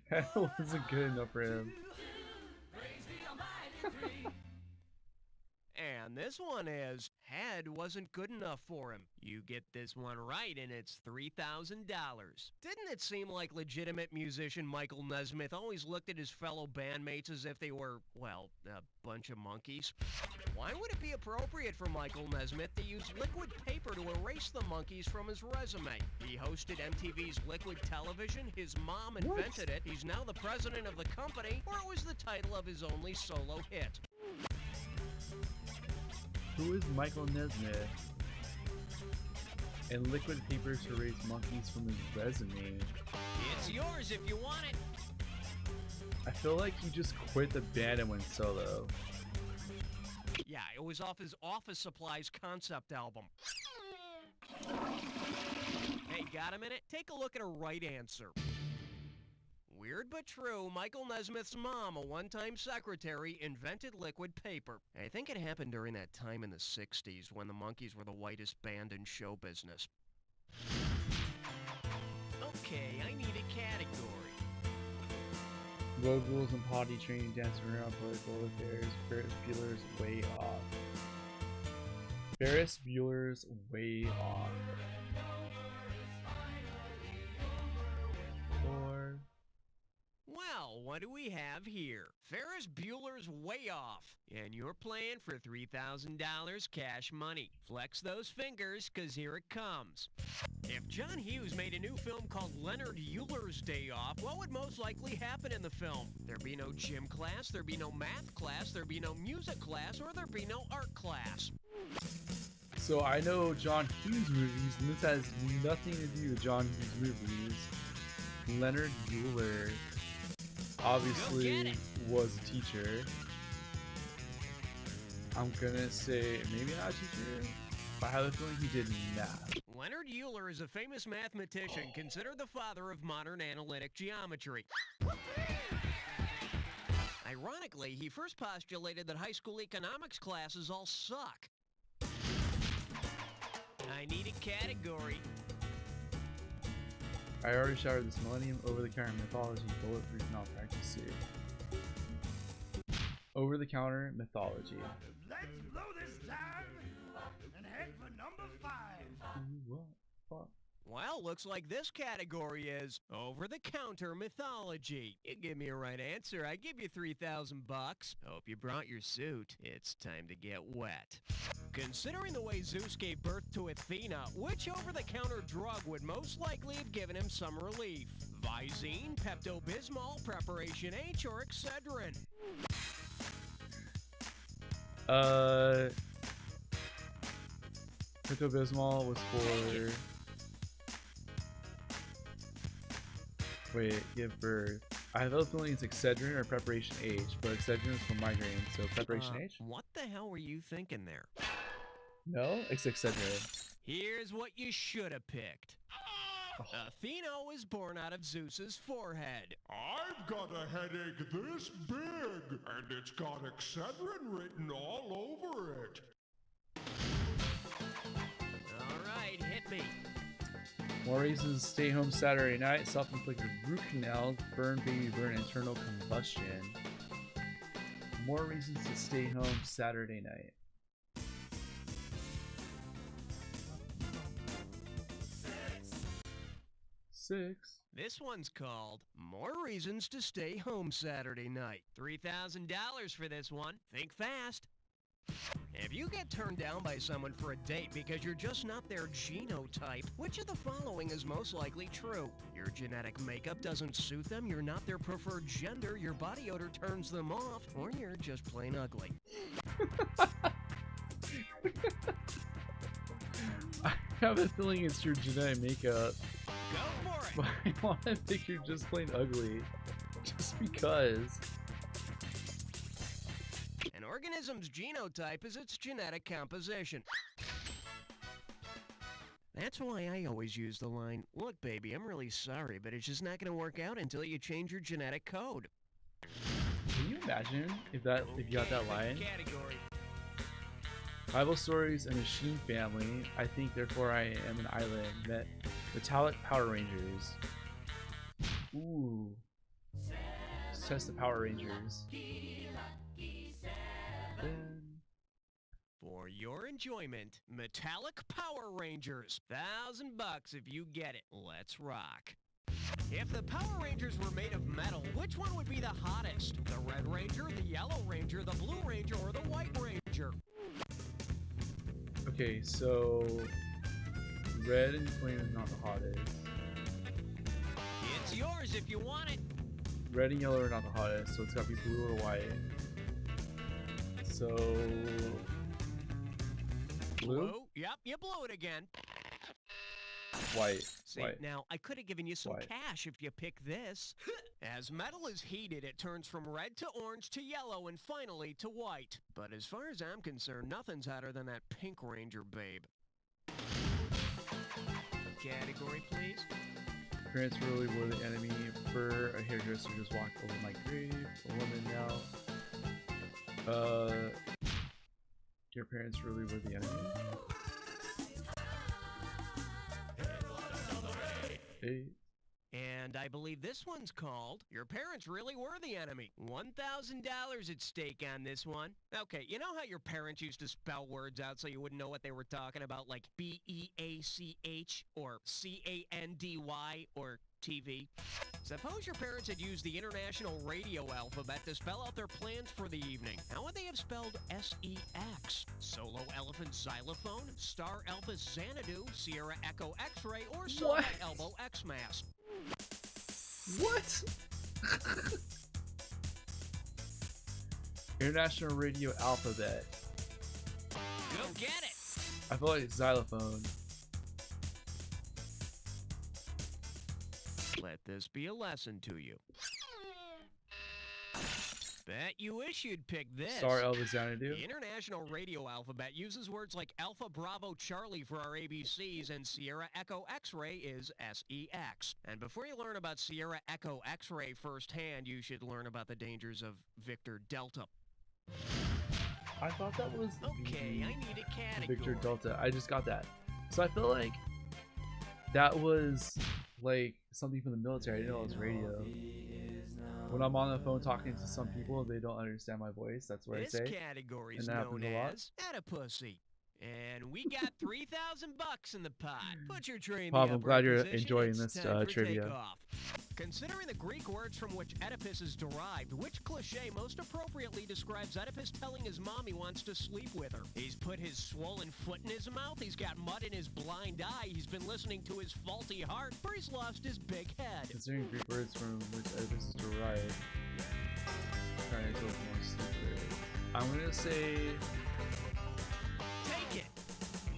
[SPEAKER 1] Head wasn't good enough for him.
[SPEAKER 4] And this one is head wasn't good enough for him. You get this one right, and it's $3,000. Didn't it seem like legitimate musician Michael Nesmith always looked at his fellow bandmates as if they were, well, a bunch of monkeys? Why would it be appropriate for Michael Nesmith to use liquid paper to erase the monkeys from his resume? He hosted MTV's Liquid Television. His mom invented it. He's now the president of the company, or it was the title of his only solo hit.
[SPEAKER 1] Who is Michael Nesmith? And liquid paper to erase monkeys from his resume.
[SPEAKER 4] It's yours if you want it.
[SPEAKER 1] I feel like he just quit the band and went solo.
[SPEAKER 4] Yeah, it was off his Office Supplies concept album. Hey, got a minute? Take a look at a right answer. Weird but true, Michael Nesmith's mom, a one-time secretary, invented liquid paper. I think it happened during that time in the 60s when the Monkees were the whitest band in show business. Okay, I need a category.
[SPEAKER 1] Road rules and potty training, dancing around political affairs. Ferris Bueller's Way Off. Ferris Bueller's Way Off. Or...
[SPEAKER 4] Well, what do we have here? Ferris Bueller's Way Off. And you're playing for $3,000 cash money. Flex those fingers, cause here it comes. If John Hughes made a new film called Leonard Euler's Day Off, what would most likely happen in the film? There'd be no gym class, there'd be no math class, there'd be no music class, or there'd be no art class.
[SPEAKER 1] So I know John Hughes movies, and this has nothing to do with John Hughes movies. Leonard Euler obviously was a teacher. I'm gonna say maybe not a teacher, but I have a feeling he did math.
[SPEAKER 4] Leonard Euler is a famous mathematician considered the father of modern analytic geometry. Ironically, he first postulated that high school economics classes all suck. I need a category.
[SPEAKER 1] I already showered this Millennium Over-the-Counter Mythology Bulletproof Malpractice suit. Over-the-counter mythology.
[SPEAKER 5] Let's blow this time and head for number 5.
[SPEAKER 1] What?
[SPEAKER 4] Well, looks like this category is over-the-counter mythology. You give me a right answer, I give you $3,000. Hope you brought your suit. It's time to get wet. Considering the way Zeus gave birth to Athena, which over-the-counter drug would most likely have given him some relief? Visine, Pepto-Bismol, Preparation H, or Excedrin?
[SPEAKER 1] Pepto-Bismol was for... Wait, give birth. I have a feeling it's Excedrin or Preparation H, but Excedrin is for migraine, so Preparation H?
[SPEAKER 4] What the hell were you thinking there?
[SPEAKER 1] No, it's Excedrin.
[SPEAKER 4] Here's what you should have picked. Athena was born out of Zeus's forehead.
[SPEAKER 15] I've got a headache this big, and it's got Excedrin written all over it.
[SPEAKER 4] Alright, hit me.
[SPEAKER 1] More reasons to stay home Saturday night. Self-inflicted root canals, burn, baby burn, internal combustion. More reasons to stay home Saturday night. Six.
[SPEAKER 4] This one's called More Reasons to Stay Home Saturday Night. $3,000 for this one. Think fast. If you get turned down by someone for a date because you're just not their genotype, which of the following is most likely true? Your genetic makeup doesn't suit them, you're not their preferred gender, your body odor turns them off, or you're just plain ugly.
[SPEAKER 1] I have a feeling it's your genetic makeup.
[SPEAKER 4] Go for it!
[SPEAKER 1] But I want to think you're just plain ugly. Just because.
[SPEAKER 4] An organism's genotype is its genetic composition. That's why I always use the line, "Look, baby, I'm really sorry, but it's just not going to work out until you change your genetic code."
[SPEAKER 1] Can you imagine if you got that line?
[SPEAKER 4] Category.
[SPEAKER 1] Bible stories, a machine family. I think, therefore I am an island. Met metallic Power Rangers. Ooh. Let's test the Power Rangers.
[SPEAKER 4] For your enjoyment, Metallic Power Rangers. $1,000 if you get it. Let's rock. If the Power Rangers were made of metal, which one would be the hottest? The Red Ranger, the Yellow Ranger, the Blue Ranger, or the White Ranger?
[SPEAKER 1] Okay, so red and flame is not the hottest.
[SPEAKER 4] It's yours if you want it.
[SPEAKER 1] Red and yellow are not the hottest, so it's gotta be blue or white. So blue?
[SPEAKER 4] Yep, you blew it again.
[SPEAKER 1] White.
[SPEAKER 4] See,
[SPEAKER 1] White.
[SPEAKER 4] now I could have given you some
[SPEAKER 1] White.
[SPEAKER 4] cash if you picked this. As metal is heated, it turns from red to orange to yellow and finally to white. But as far as I'm concerned, nothing's hotter than that Pink Ranger, babe. Category, please.
[SPEAKER 1] Parents really were the enemy. For a hairdresser just walked over my grave. A woman now. Your parents really were the enemy. 8.
[SPEAKER 4] And I believe this one's called Your Parents Really Were the Enemy. $1,000 at stake on this one. Okay, you know how your parents used to spell words out so you wouldn't know what they were talking about, like B-E-A-C-H or C-A-N-D-Y or TV? Suppose your parents had used the International Radio Alphabet to spell out their plans for the evening. How would they have spelled S-E-X? Solo Elephant Xylophone, Star Alpha Xanadu, Sierra Echo X-Ray, or Solo Elbow X-Mass?
[SPEAKER 1] What? International Radio Alphabet.
[SPEAKER 4] Go get it!
[SPEAKER 1] I feel like xylophone.
[SPEAKER 4] Let this be a lesson to you. Bet you wish you'd pick this.
[SPEAKER 1] Star Alpha Xanadu.
[SPEAKER 4] The International Radio Alphabet uses words like Alpha Bravo Charlie for our ABCs, and Sierra Echo X-Ray is S-E-X. And before you learn about Sierra Echo X-Ray firsthand, you should learn about the dangers of Victor Delta.
[SPEAKER 1] I thought that was
[SPEAKER 4] okay. I need a category.
[SPEAKER 1] Victor Delta. I just got that. So I feel like that was like something from the military. I didn't know it was radio. When I'm on the phone talking to some people, they don't understand my voice. That's what I say.
[SPEAKER 4] This category is
[SPEAKER 1] And that
[SPEAKER 4] known
[SPEAKER 1] happens a lot.
[SPEAKER 4] as Adipussy. And we got $3,000 in the pot. Put your tray in
[SPEAKER 1] Bob,
[SPEAKER 4] the
[SPEAKER 1] I'm
[SPEAKER 4] upright
[SPEAKER 1] glad you're
[SPEAKER 4] position.
[SPEAKER 1] enjoying
[SPEAKER 4] It's
[SPEAKER 1] this,
[SPEAKER 4] time for
[SPEAKER 1] trivia.
[SPEAKER 4] takeoff. Considering the Greek words from which Oedipus is derived, which cliche most appropriately describes Oedipus telling his mom he wants to sleep with her? He's put his swollen foot in his mouth, he's got mud in his blind eye, he's been listening to his faulty heart, or he's lost his big head.
[SPEAKER 1] Considering Greek words from which Oedipus is derived, trying to more sleep with. I'm gonna say
[SPEAKER 4] Take it.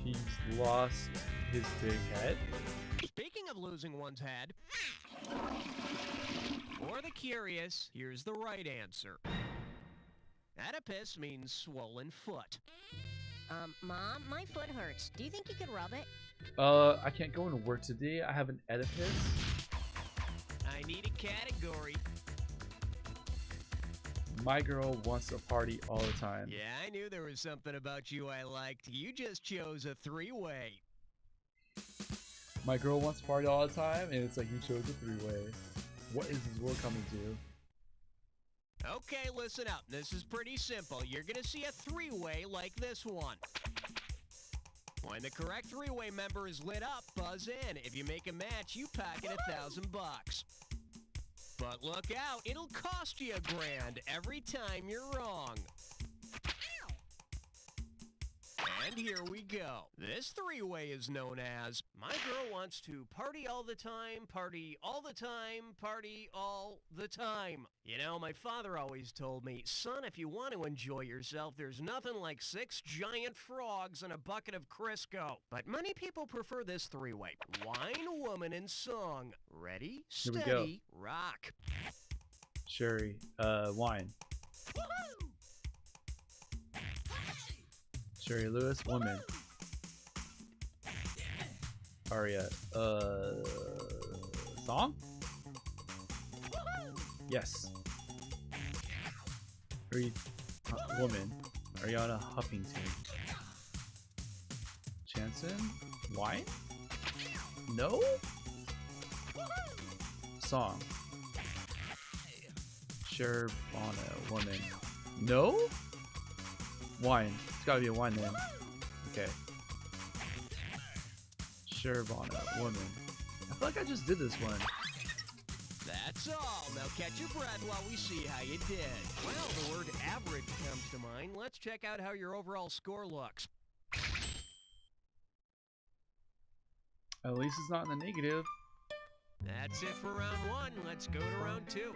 [SPEAKER 1] He's lost his big head.
[SPEAKER 4] Speaking of losing one's head, for the curious, here's the right answer. Oedipus means swollen foot.
[SPEAKER 6] Mom, my foot hurts. Do you think you could rub it?
[SPEAKER 1] I can't go into work today. I have an Oedipus.
[SPEAKER 4] I need a category.
[SPEAKER 1] My girl wants to party all the time.
[SPEAKER 4] Yeah, I knew there was something about you I liked. You just chose a three-way.
[SPEAKER 1] My girl wants to party all the time, and it's like you chose a three-way. What is this world coming to?
[SPEAKER 4] Okay, listen up. This is pretty simple. You're gonna see a three-way like this one. When the correct three-way member is lit up, buzz in. If you make a match, you pocket $1,000. But look out, it'll cost you $1,000 every time you're wrong. And here we go. This three-way is known as, my girl wants to party all the time, party all the time, party all the time. You know, my father always told me, son, if you want to enjoy yourself, there's nothing like 6 giant frogs and a bucket of Crisco. But many people prefer this three-way. Wine, woman, and song. Ready,
[SPEAKER 1] Here we go.
[SPEAKER 4] steady, rock.
[SPEAKER 1] Sherry, wine. Sherry Lewis, woman. Aria, song? Yes. Woman. Ariana Huffington. Chanson? Wine? No? Song. Cher Bono, woman. No? Wine. It's gotta be a wine then. Okay. Cher Bono, woman. I feel like I just did this one.
[SPEAKER 4] That's all. Now catch your breath while we see how you did. Well, the word average comes to mind. Let's check out how your overall score looks.
[SPEAKER 1] At least it's not in the negative.
[SPEAKER 4] That's it for round 1. Let's go to round 2.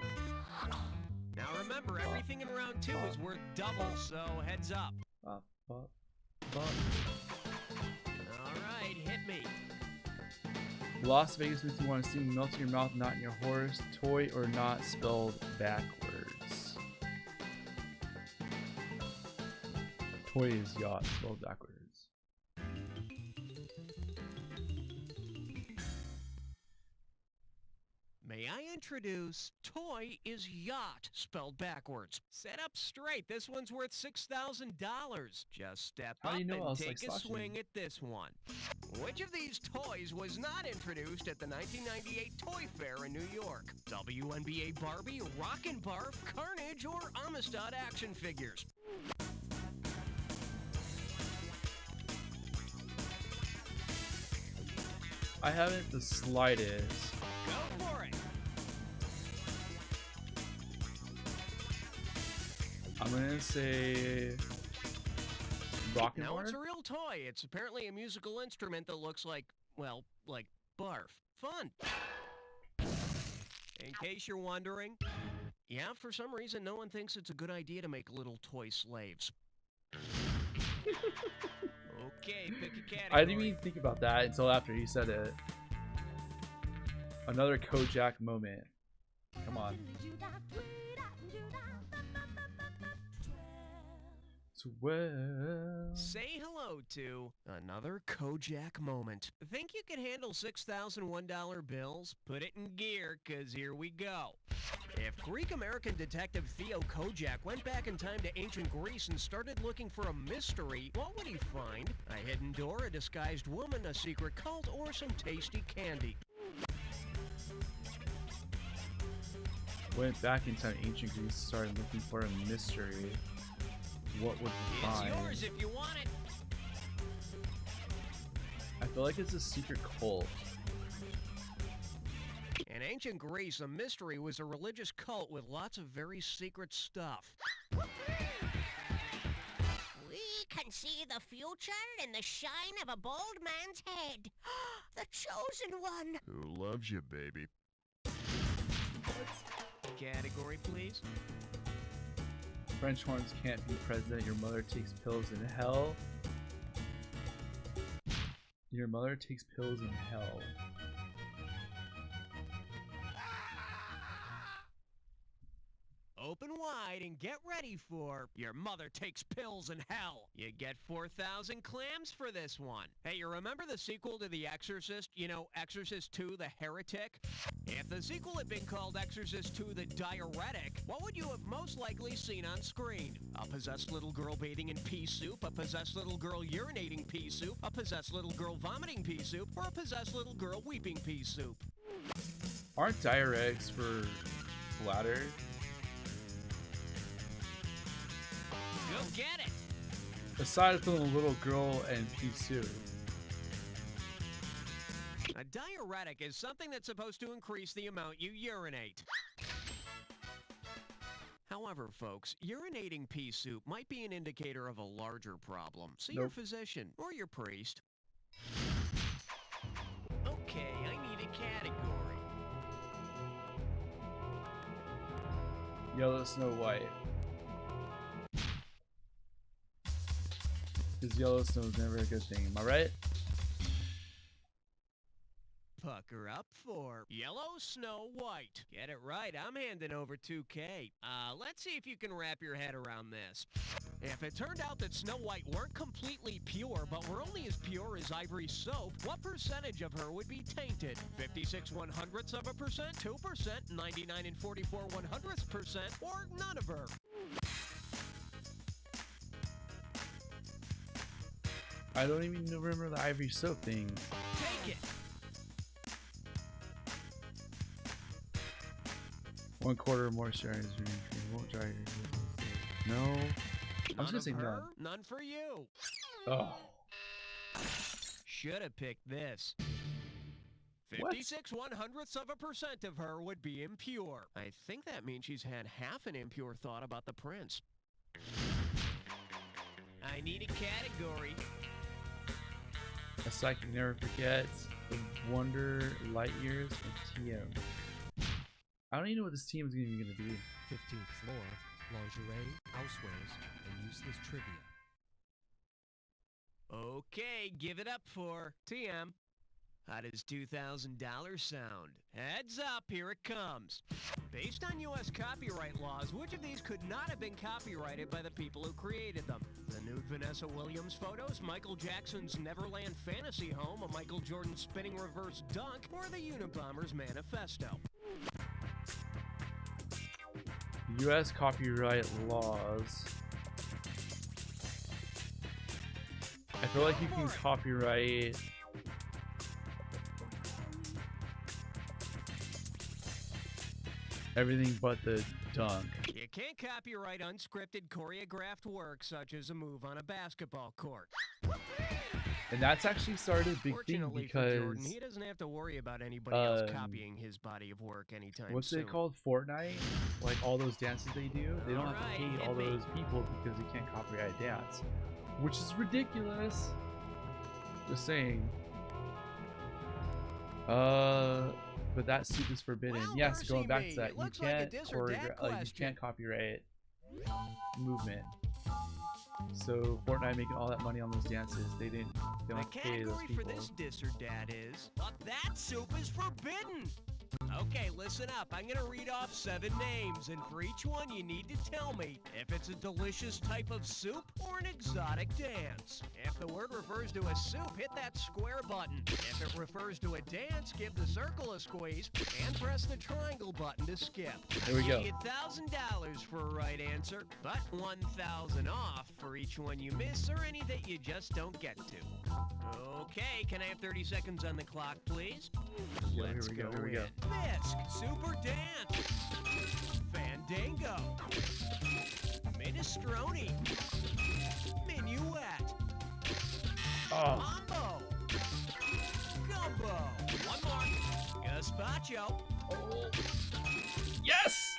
[SPEAKER 4] Now remember, everything in round 2 is worth double, so heads up. All right, hit me.
[SPEAKER 1] Las Vegas makes you want to sing Melt in Your Mouth, Not in Your Horse. Toy or not spelled backwards. Toy is yacht spelled backwards.
[SPEAKER 4] May I introduce Toy is Yacht, spelled backwards. Set up straight. This one's worth $6,000. Just step
[SPEAKER 1] How
[SPEAKER 4] up
[SPEAKER 1] do you know I
[SPEAKER 4] and
[SPEAKER 1] was,
[SPEAKER 4] take
[SPEAKER 1] like,
[SPEAKER 4] a
[SPEAKER 1] slashing?
[SPEAKER 4] swing at this one. Which of these toys was not introduced at the 1998 Toy Fair in New York? WNBA Barbie, Rockin' Barf, Carnage, or Amistad action figures?
[SPEAKER 1] I haven't the slightest.
[SPEAKER 4] Go for it.
[SPEAKER 1] I'm gonna say Rockin'
[SPEAKER 4] Now, it's
[SPEAKER 1] Barf?
[SPEAKER 4] a real toy. It's apparently a musical instrument that looks like, well, like barf. Fun. In case you're wondering, yeah, for some reason, no one thinks it's a good idea to make little toy slaves. Okay, pick a category.
[SPEAKER 1] I didn't even think about that until after he said it. Another Kojak moment. Come on. 12.
[SPEAKER 4] Say hello to another Kojak moment. Think you can handle $6,001 bills? Put it in gear, cause here we go. If Greek-American detective Theo Kojak went back in time to ancient Greece and started looking for a mystery, what would he find? A hidden door, a disguised woman, a secret cult, or some tasty candy?
[SPEAKER 1] Went back in time to ancient Greece, started looking for a mystery. What would he find?
[SPEAKER 4] It's yours if you want it.
[SPEAKER 1] I feel like it's a secret cult.
[SPEAKER 4] In ancient Greece, a mystery was a religious cult with lots of very secret stuff.
[SPEAKER 6] We can see the future in the shine of a bold man's head. The chosen one.
[SPEAKER 15] Who loves you, baby?
[SPEAKER 4] Category, please.
[SPEAKER 1] French horns can't be president. Your mother takes pills in hell. Your mother takes pills in hell.
[SPEAKER 4] Open wide and get ready for Your Mother Takes Pills in Hell. You get 4,000 clams for this one. Hey, you remember the sequel to The Exorcist? You know, Exorcist 2, The Heretic? If the sequel had been called Exorcist 2, The Diuretic, what would you have most likely seen on screen? A possessed little girl bathing in pea soup, a possessed little girl urinating pea soup, a possessed little girl vomiting pea soup, or a possessed little girl weeping pea soup?
[SPEAKER 1] Aren't diuretics for bladder?
[SPEAKER 4] Go get it!
[SPEAKER 1] Aside from the little girl and pea soup.
[SPEAKER 4] A diuretic is something that's supposed to increase the amount you urinate. However, folks, urinating pea soup might be an indicator of a larger problem. See your physician or your priest. Okay, I need a category.
[SPEAKER 1] Yellow Snow White. Because Yellowstone is never a good thing, am I right?
[SPEAKER 4] Pucker up for Yellow Snow White. Get it right, I'm handing over 2K. Let's see if you can wrap your head around this. If it turned out that Snow White weren't completely pure, but were only as pure as Ivory soap, what percentage of her would be tainted? 56/100%, 2%, 99 44/100%, or none of her?
[SPEAKER 1] I don't even remember the Ivory soap thing.
[SPEAKER 4] Take it!
[SPEAKER 1] 1/4 moisturizer. Won't dry your No. I was gonna say no.
[SPEAKER 4] None for you.
[SPEAKER 1] Oh.
[SPEAKER 4] Should have picked this. 56/100% of her would be impure. I think that means she's had half an impure thought about the prince. I need a category.
[SPEAKER 1] A Psychic Never Forgets, The Wonder, Light Years, and TM. I don't even know what this team is even going to be.
[SPEAKER 14] 15th floor, lingerie, housewares, and useless trivia.
[SPEAKER 4] Okay, give it up for TM. How does $2,000 sound? Heads up, here it comes. Based on U.S. copyright laws, which of these could not have been copyrighted by the people who created them? The nude Vanessa Williams photos, Michael Jackson's Neverland fantasy home, a Michael Jordan spinning reverse dunk, or the Unabomber's manifesto?
[SPEAKER 1] U.S. copyright laws. I feel like you can copyright everything but the dunk.
[SPEAKER 4] You can't copyright unscripted choreographed work such as a move on a basketball court.
[SPEAKER 1] And that's actually started a big thing
[SPEAKER 4] Fortunately
[SPEAKER 1] because
[SPEAKER 4] for Jordan, he doesn't have to worry about anybody else copying his body of work anytime
[SPEAKER 1] what's
[SPEAKER 4] soon.
[SPEAKER 1] it called? Fortnite? Like all those dances they do, they don't have to pay all those people because they can't copyright a dance, which is ridiculous. Just saying. But that soup is forbidden.
[SPEAKER 4] Well,
[SPEAKER 1] yes, going back to that,
[SPEAKER 4] you can't
[SPEAKER 1] you can't copyright movement. So Fortnite making all that money on those dances, they don't have to pay those
[SPEAKER 4] Category
[SPEAKER 1] people.
[SPEAKER 4] for this diss or dat is, but that soup is forbidden. Okay, listen up. I'm gonna read off 7 names, and for each one you need to tell me if it's a delicious type of soup or an exotic dance. If the word refers to a soup, hit that square button. If it refers to a dance, give the circle a squeeze and press the triangle button to skip.
[SPEAKER 1] There we go.
[SPEAKER 4] You get $1,000 for a right answer, but $1,000 off for each one you miss or any that you just don't get to. Okay, can I have 30 seconds on the clock, please? Let's
[SPEAKER 1] Here we go.
[SPEAKER 4] Bisque, Super Dance, Fandango, Minestrone, Minuet, Mambo, Gumbo, one more, Gazpacho.
[SPEAKER 1] Oh. Yes!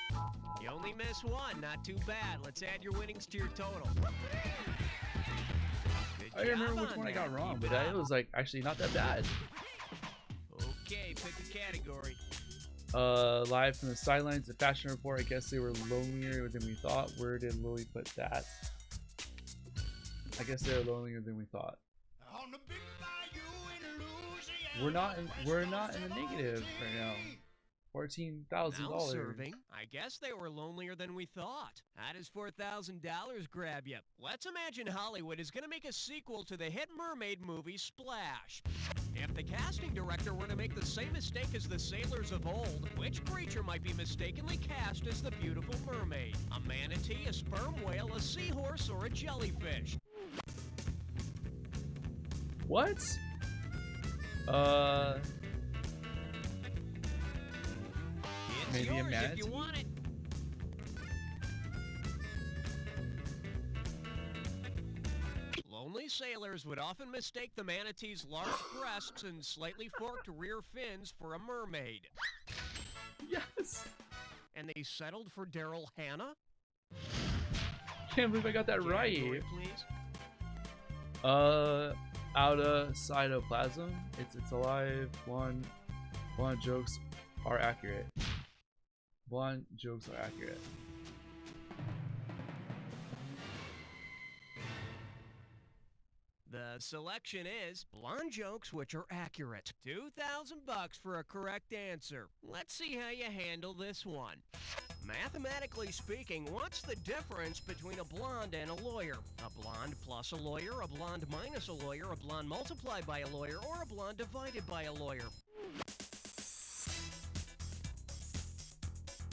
[SPEAKER 4] You only missed one, not too bad. Let's add your winnings to your total.
[SPEAKER 1] I don't remember which one I got wrong, but it was like actually not that bad.
[SPEAKER 4] Okay, pick a category.
[SPEAKER 1] Live from the sidelines, the fashion report. I guess they were lonelier than we thought. Where did Lily put that? I guess they were lonelier than we thought.
[SPEAKER 5] On the big bayou in
[SPEAKER 1] We're not in the negative right now.
[SPEAKER 4] Now
[SPEAKER 1] $14,000.
[SPEAKER 4] serving. I guess they were lonelier than we thought. How does $4,000 grab you? Let's imagine Hollywood is going to make a sequel to the hit mermaid movie Splash. If the casting director were to make the same mistake as the sailors of old, which creature might be mistakenly cast as the beautiful mermaid? A manatee, a sperm whale, a seahorse, or a jellyfish?
[SPEAKER 1] What?
[SPEAKER 4] It's
[SPEAKER 1] Maybe a
[SPEAKER 4] yours
[SPEAKER 1] manatee?
[SPEAKER 4] if you want it. Lonely sailors would often mistake the manatee's large breasts and slightly forked rear fins for a mermaid.
[SPEAKER 1] Yes.
[SPEAKER 4] And they settled for Daryl Hannah?
[SPEAKER 1] Can't believe I got that right.
[SPEAKER 4] Category, please.
[SPEAKER 1] Outa cytoplasm. It's alive. Blonde jokes are accurate. Blonde jokes are accurate.
[SPEAKER 4] The selection is blonde jokes which are accurate. $2,000 for a correct answer. Let's see how you handle this one. Mathematically speaking, what's the difference between a blonde and a lawyer? A blonde plus a lawyer, a blonde minus a lawyer, a blonde multiplied by a lawyer, or a blonde divided by a lawyer?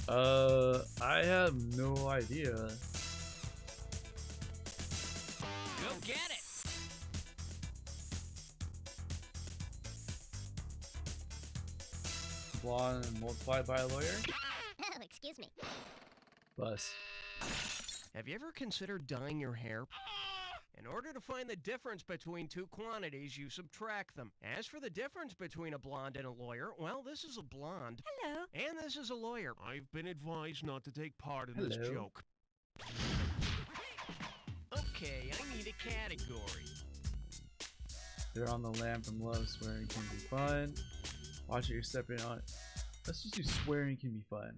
[SPEAKER 1] I have no idea.
[SPEAKER 4] Go get it!
[SPEAKER 1] Blonde multiplied by a lawyer?
[SPEAKER 6] Oh, excuse me.
[SPEAKER 1] Bus.
[SPEAKER 4] Have you ever considered dyeing your hair? In order to find the difference between two quantities, you subtract them. As for the difference between a blonde and a lawyer, well, this is a blonde.
[SPEAKER 6] Hello.
[SPEAKER 4] And this is a lawyer.
[SPEAKER 16] I've been advised not to take part in this
[SPEAKER 1] Hello.
[SPEAKER 16] joke.
[SPEAKER 4] Okay, I need a category.
[SPEAKER 1] They're on the lam from love. Swearing can be fun. Watch it, you're stepping on it. Let's just do swearing can be fun.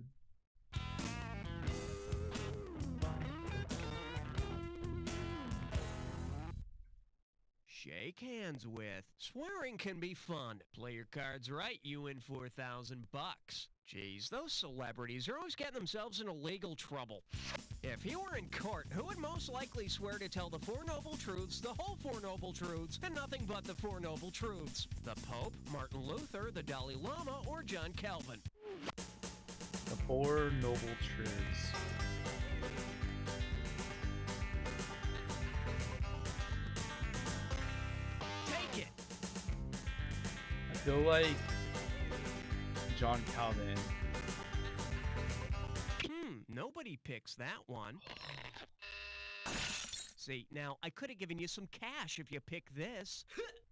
[SPEAKER 4] Shake hands with. Swearing can be fun. Play your cards right, you win $4,000. Jeez, those celebrities are always getting themselves into legal trouble. If you were in court, who would most likely swear to tell the Four Noble Truths, the whole Four Noble Truths, and nothing but the Four Noble Truths? The Pope, Martin Luther, the Dalai Lama, or John Calvin?
[SPEAKER 1] The Four Noble Truths.
[SPEAKER 4] Take it!
[SPEAKER 1] I feel like John Calvin.
[SPEAKER 4] Nobody picks that one. See, now, I could have given you some cash if you picked this.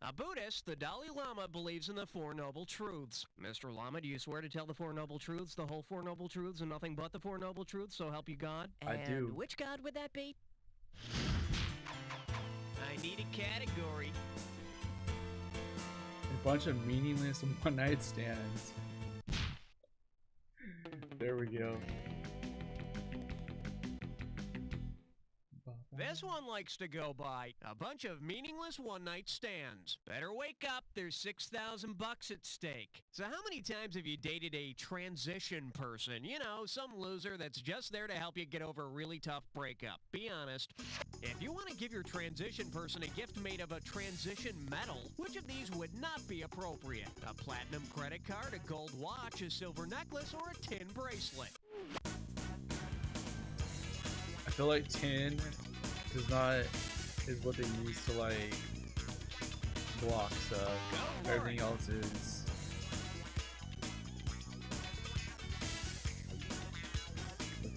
[SPEAKER 4] A Buddhist, the Dalai Lama believes in the Four Noble Truths. Mr. Lama, do you swear to tell the Four Noble Truths, the whole Four Noble Truths, and nothing but the Four Noble Truths, so help you God?
[SPEAKER 1] I do.
[SPEAKER 4] And which God would that be? I need a category.
[SPEAKER 1] A bunch of meaningless one-night stands. There we go.
[SPEAKER 4] This one likes to go by a bunch of meaningless one-night stands. Better wake up, there's $6,000 at stake. So how many times have you dated a transition person? You know, some loser that's just there to help you get over a really tough breakup. Be honest. If you want to give your transition person a gift made of a transition medal, which of these would not be appropriate? A platinum credit card, a gold watch, a silver necklace, or a tin bracelet?
[SPEAKER 1] I feel like tin is what they use to like block stuff. Everything else is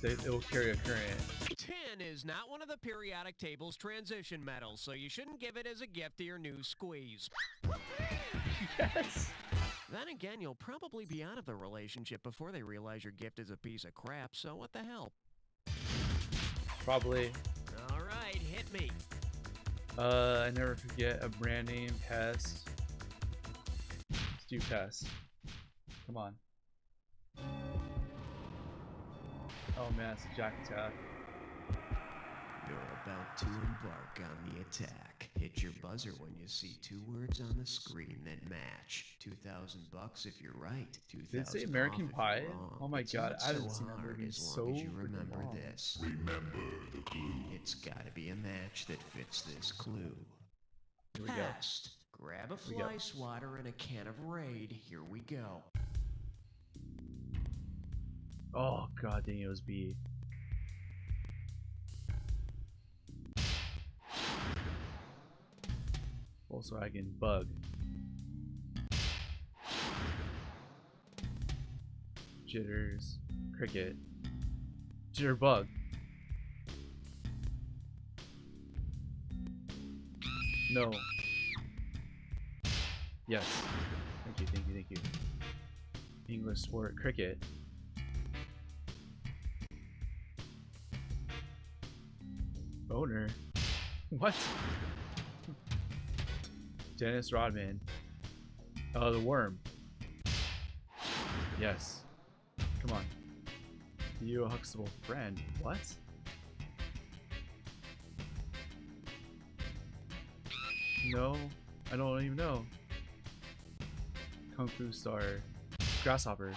[SPEAKER 1] it will carry a current.
[SPEAKER 4] Tin is not one of the periodic table's transition metals, so you shouldn't give it as a gift to your new squeeze.
[SPEAKER 1] Yes.
[SPEAKER 4] Then again, you'll probably be out of the relationship before they realize your gift is a piece of crap, so what the hell?
[SPEAKER 1] Probably.
[SPEAKER 4] All right, hit me.
[SPEAKER 1] I never forget a brand name pest. Let's do pest. Come on. Oh man, it's a Jack Attack.
[SPEAKER 8] You're about to embark on the attack. Hit your buzzer when you see 2 words on the screen that match. $2,000 if you're right.
[SPEAKER 1] Did it say
[SPEAKER 8] 2,000
[SPEAKER 1] American
[SPEAKER 8] off if
[SPEAKER 1] Pie?
[SPEAKER 8] you're wrong.
[SPEAKER 1] Oh my
[SPEAKER 8] It's
[SPEAKER 1] god,
[SPEAKER 8] not
[SPEAKER 1] I haven't
[SPEAKER 8] so
[SPEAKER 1] seen that
[SPEAKER 8] hard
[SPEAKER 1] movie in
[SPEAKER 8] as
[SPEAKER 1] so
[SPEAKER 8] long as you
[SPEAKER 1] freaking
[SPEAKER 8] remember
[SPEAKER 1] long.
[SPEAKER 8] this.
[SPEAKER 15] Remember the clue.
[SPEAKER 8] It's gotta be a match that fits this clue.
[SPEAKER 1] Here we go.
[SPEAKER 8] Past. Grab a
[SPEAKER 1] Here we go.
[SPEAKER 8] fly swatter and a can of Raid. Here we go.
[SPEAKER 1] Oh god dang, it was B. Volkswagen Bug. Jitters. Cricket. Jitterbug. No. Yes. Thank you, thank you, thank you. English sport. Cricket. Boner. What? Dennis Rodman. The worm. Yes. Come on. Theo Huxtable friend. What? No, I don't even know. Kung Fu Star. Grasshopper.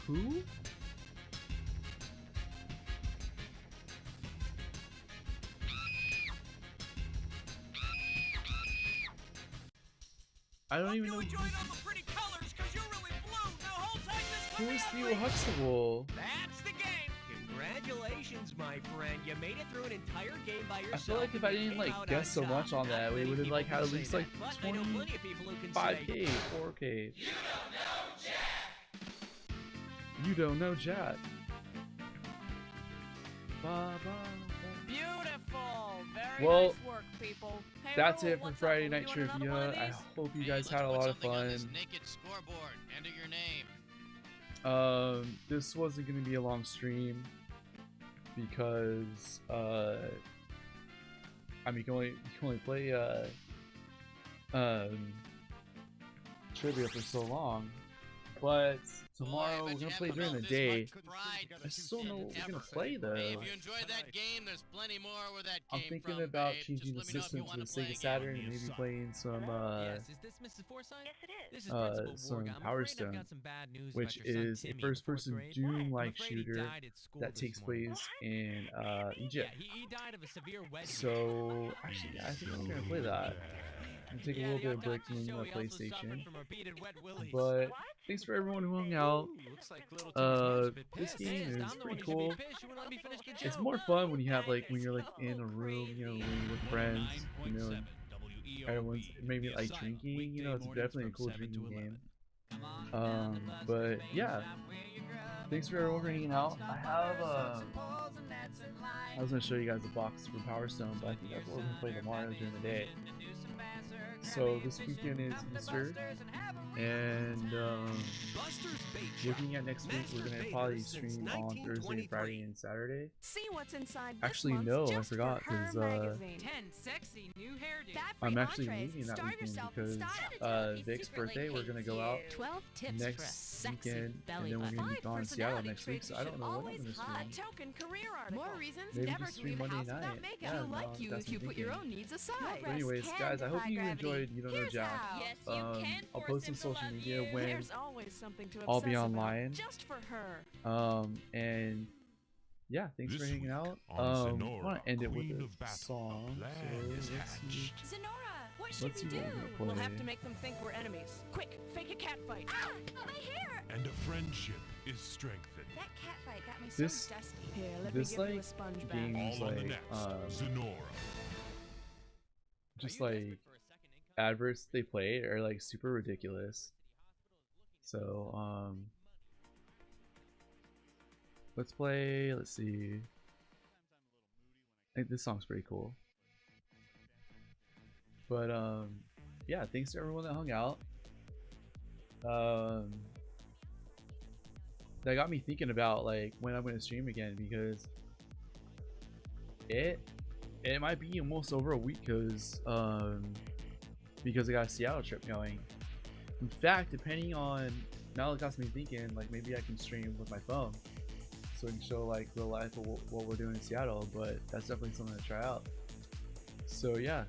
[SPEAKER 1] Who? I don't even know. Who is Theo Huxtable?
[SPEAKER 4] That's the game. Congratulations, my friend. You made it through an entire game by yourself.
[SPEAKER 1] I feel like if I didn't like guess so much on that, we would have like had at least like 25K, 4K. You don't know Jack.
[SPEAKER 9] Beautiful. Very
[SPEAKER 1] Well,
[SPEAKER 9] nice work, people. Hey,
[SPEAKER 1] that's
[SPEAKER 9] Raul,
[SPEAKER 1] it for
[SPEAKER 9] what's up?
[SPEAKER 1] Friday
[SPEAKER 9] Are we
[SPEAKER 1] Night
[SPEAKER 9] doing another one
[SPEAKER 1] Trivia.
[SPEAKER 9] of
[SPEAKER 1] I
[SPEAKER 9] these?
[SPEAKER 1] hope you guys had a lot of fun.
[SPEAKER 3] Naked scoreboard. Enter your name.
[SPEAKER 1] This wasn't gonna be a long stream because I mean you can only play trivia for so long, but tomorrow we're gonna play during the day. I still don't know what we're gonna play though.
[SPEAKER 3] Hey, if you enjoyed that game, there's plenty more where that
[SPEAKER 1] I'm
[SPEAKER 3] came
[SPEAKER 1] thinking
[SPEAKER 3] from,
[SPEAKER 1] about
[SPEAKER 3] babe.
[SPEAKER 1] changing the
[SPEAKER 3] Just let me know if
[SPEAKER 1] system
[SPEAKER 3] you
[SPEAKER 1] to
[SPEAKER 3] wanna
[SPEAKER 1] the
[SPEAKER 3] play
[SPEAKER 1] Sega
[SPEAKER 3] again.
[SPEAKER 1] Saturn and maybe playing some
[SPEAKER 10] Yes, is this Mrs. Forsyth? Yes, it is. This is Principal
[SPEAKER 1] some
[SPEAKER 10] Morgan. I'm
[SPEAKER 1] Power
[SPEAKER 10] afraid I've
[SPEAKER 1] Stone,
[SPEAKER 10] got some bad news
[SPEAKER 1] which
[SPEAKER 10] about your son,
[SPEAKER 1] is a
[SPEAKER 10] Timmy, in the
[SPEAKER 1] first-person
[SPEAKER 10] fourth grade.
[SPEAKER 1] Doom-like
[SPEAKER 10] I'm afraid he
[SPEAKER 1] shooter
[SPEAKER 10] died at school
[SPEAKER 1] that
[SPEAKER 10] this
[SPEAKER 1] takes
[SPEAKER 10] morning.
[SPEAKER 1] place in Egypt.
[SPEAKER 10] Yeah, he died of a severe wet
[SPEAKER 1] So actually, I think I'm gonna play that. I'm gonna take a little bit of break from my PlayStation. But thanks for everyone who hung out. This game is pretty cool. It's more fun when you have like when you're like in a room, you know, with friends, you know, and everyone's maybe like drinking. You know, it's definitely a cool drinking game. But yeah, thanks for everyone for hanging out. I was gonna show you guys a box for Power Stone, but I think that's what we're gonna play tomorrow during the day. So this weekend is Easter, and looking at next week, we're gonna probably stream on Thursday, Friday, and Saturday.
[SPEAKER 9] See what's inside this
[SPEAKER 1] Actually,
[SPEAKER 9] month's
[SPEAKER 1] no, I
[SPEAKER 9] Just for
[SPEAKER 1] forgot
[SPEAKER 9] Her
[SPEAKER 1] because
[SPEAKER 9] magazine.
[SPEAKER 12] 10 sexy new hairdos.
[SPEAKER 1] I'm actually leaving that weekend because Vic's birthday. We're gonna go out
[SPEAKER 7] 12 tips for a
[SPEAKER 1] next
[SPEAKER 7] sexy
[SPEAKER 1] weekend, and
[SPEAKER 7] belly
[SPEAKER 1] then we're gonna be
[SPEAKER 7] button.
[SPEAKER 1] gone in Seattle next week. So I don't know what I'm gonna stream.
[SPEAKER 9] Token career article.
[SPEAKER 7] More reasons
[SPEAKER 1] Maybe
[SPEAKER 7] never
[SPEAKER 1] just
[SPEAKER 7] to leave
[SPEAKER 1] stream
[SPEAKER 7] the
[SPEAKER 1] Monday
[SPEAKER 7] house without
[SPEAKER 1] night.
[SPEAKER 7] makeup.
[SPEAKER 1] Yeah,
[SPEAKER 7] He'll
[SPEAKER 1] no,
[SPEAKER 7] like you
[SPEAKER 1] that's
[SPEAKER 7] if you
[SPEAKER 1] what I'm
[SPEAKER 7] put your
[SPEAKER 1] thinking.
[SPEAKER 7] own needs aside.
[SPEAKER 1] But anyways, guys, I hope you enjoyed You Don't Know Jack. I'll post on social media when
[SPEAKER 9] There's always something to
[SPEAKER 1] I'll be
[SPEAKER 9] obsess about.
[SPEAKER 1] online.
[SPEAKER 9] Just for her.
[SPEAKER 1] And yeah, thanks for hanging out. I want to end it with a song. So let's see.
[SPEAKER 9] Zenora, what should
[SPEAKER 1] Let's
[SPEAKER 9] we
[SPEAKER 1] see
[SPEAKER 9] do?
[SPEAKER 1] what we're gonna
[SPEAKER 9] We'll
[SPEAKER 1] play.
[SPEAKER 9] have to make them think we're enemies. Quick, fake a cat fight.
[SPEAKER 6] Ah, my hair!
[SPEAKER 16] And a friendship is strengthened.
[SPEAKER 6] That cat fight got me
[SPEAKER 1] This
[SPEAKER 6] so dusty.
[SPEAKER 9] Here, let
[SPEAKER 1] this
[SPEAKER 9] me give you a
[SPEAKER 1] like
[SPEAKER 9] sponge bath.
[SPEAKER 1] game's
[SPEAKER 16] All on the
[SPEAKER 1] like
[SPEAKER 16] next Zenora.
[SPEAKER 1] just like adverts they play are like super ridiculous. So let's play. Let's see. I think this song's pretty cool. But yeah, thanks to everyone that hung out. That got me thinking about like when I'm gonna stream again, because it might be almost over a week because I got a Seattle trip going. In fact, depending on, now it got me thinking like maybe I can stream with my phone. so we can show like real life of what we're doing in Seattle. But that's definitely something to try out. So yeah,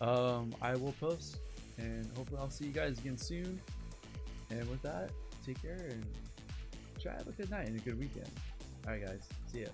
[SPEAKER 1] I will post, and hopefully I'll see you guys again soon. And with that, take care and try to have a good night and a good weekend. All right, guys, see ya.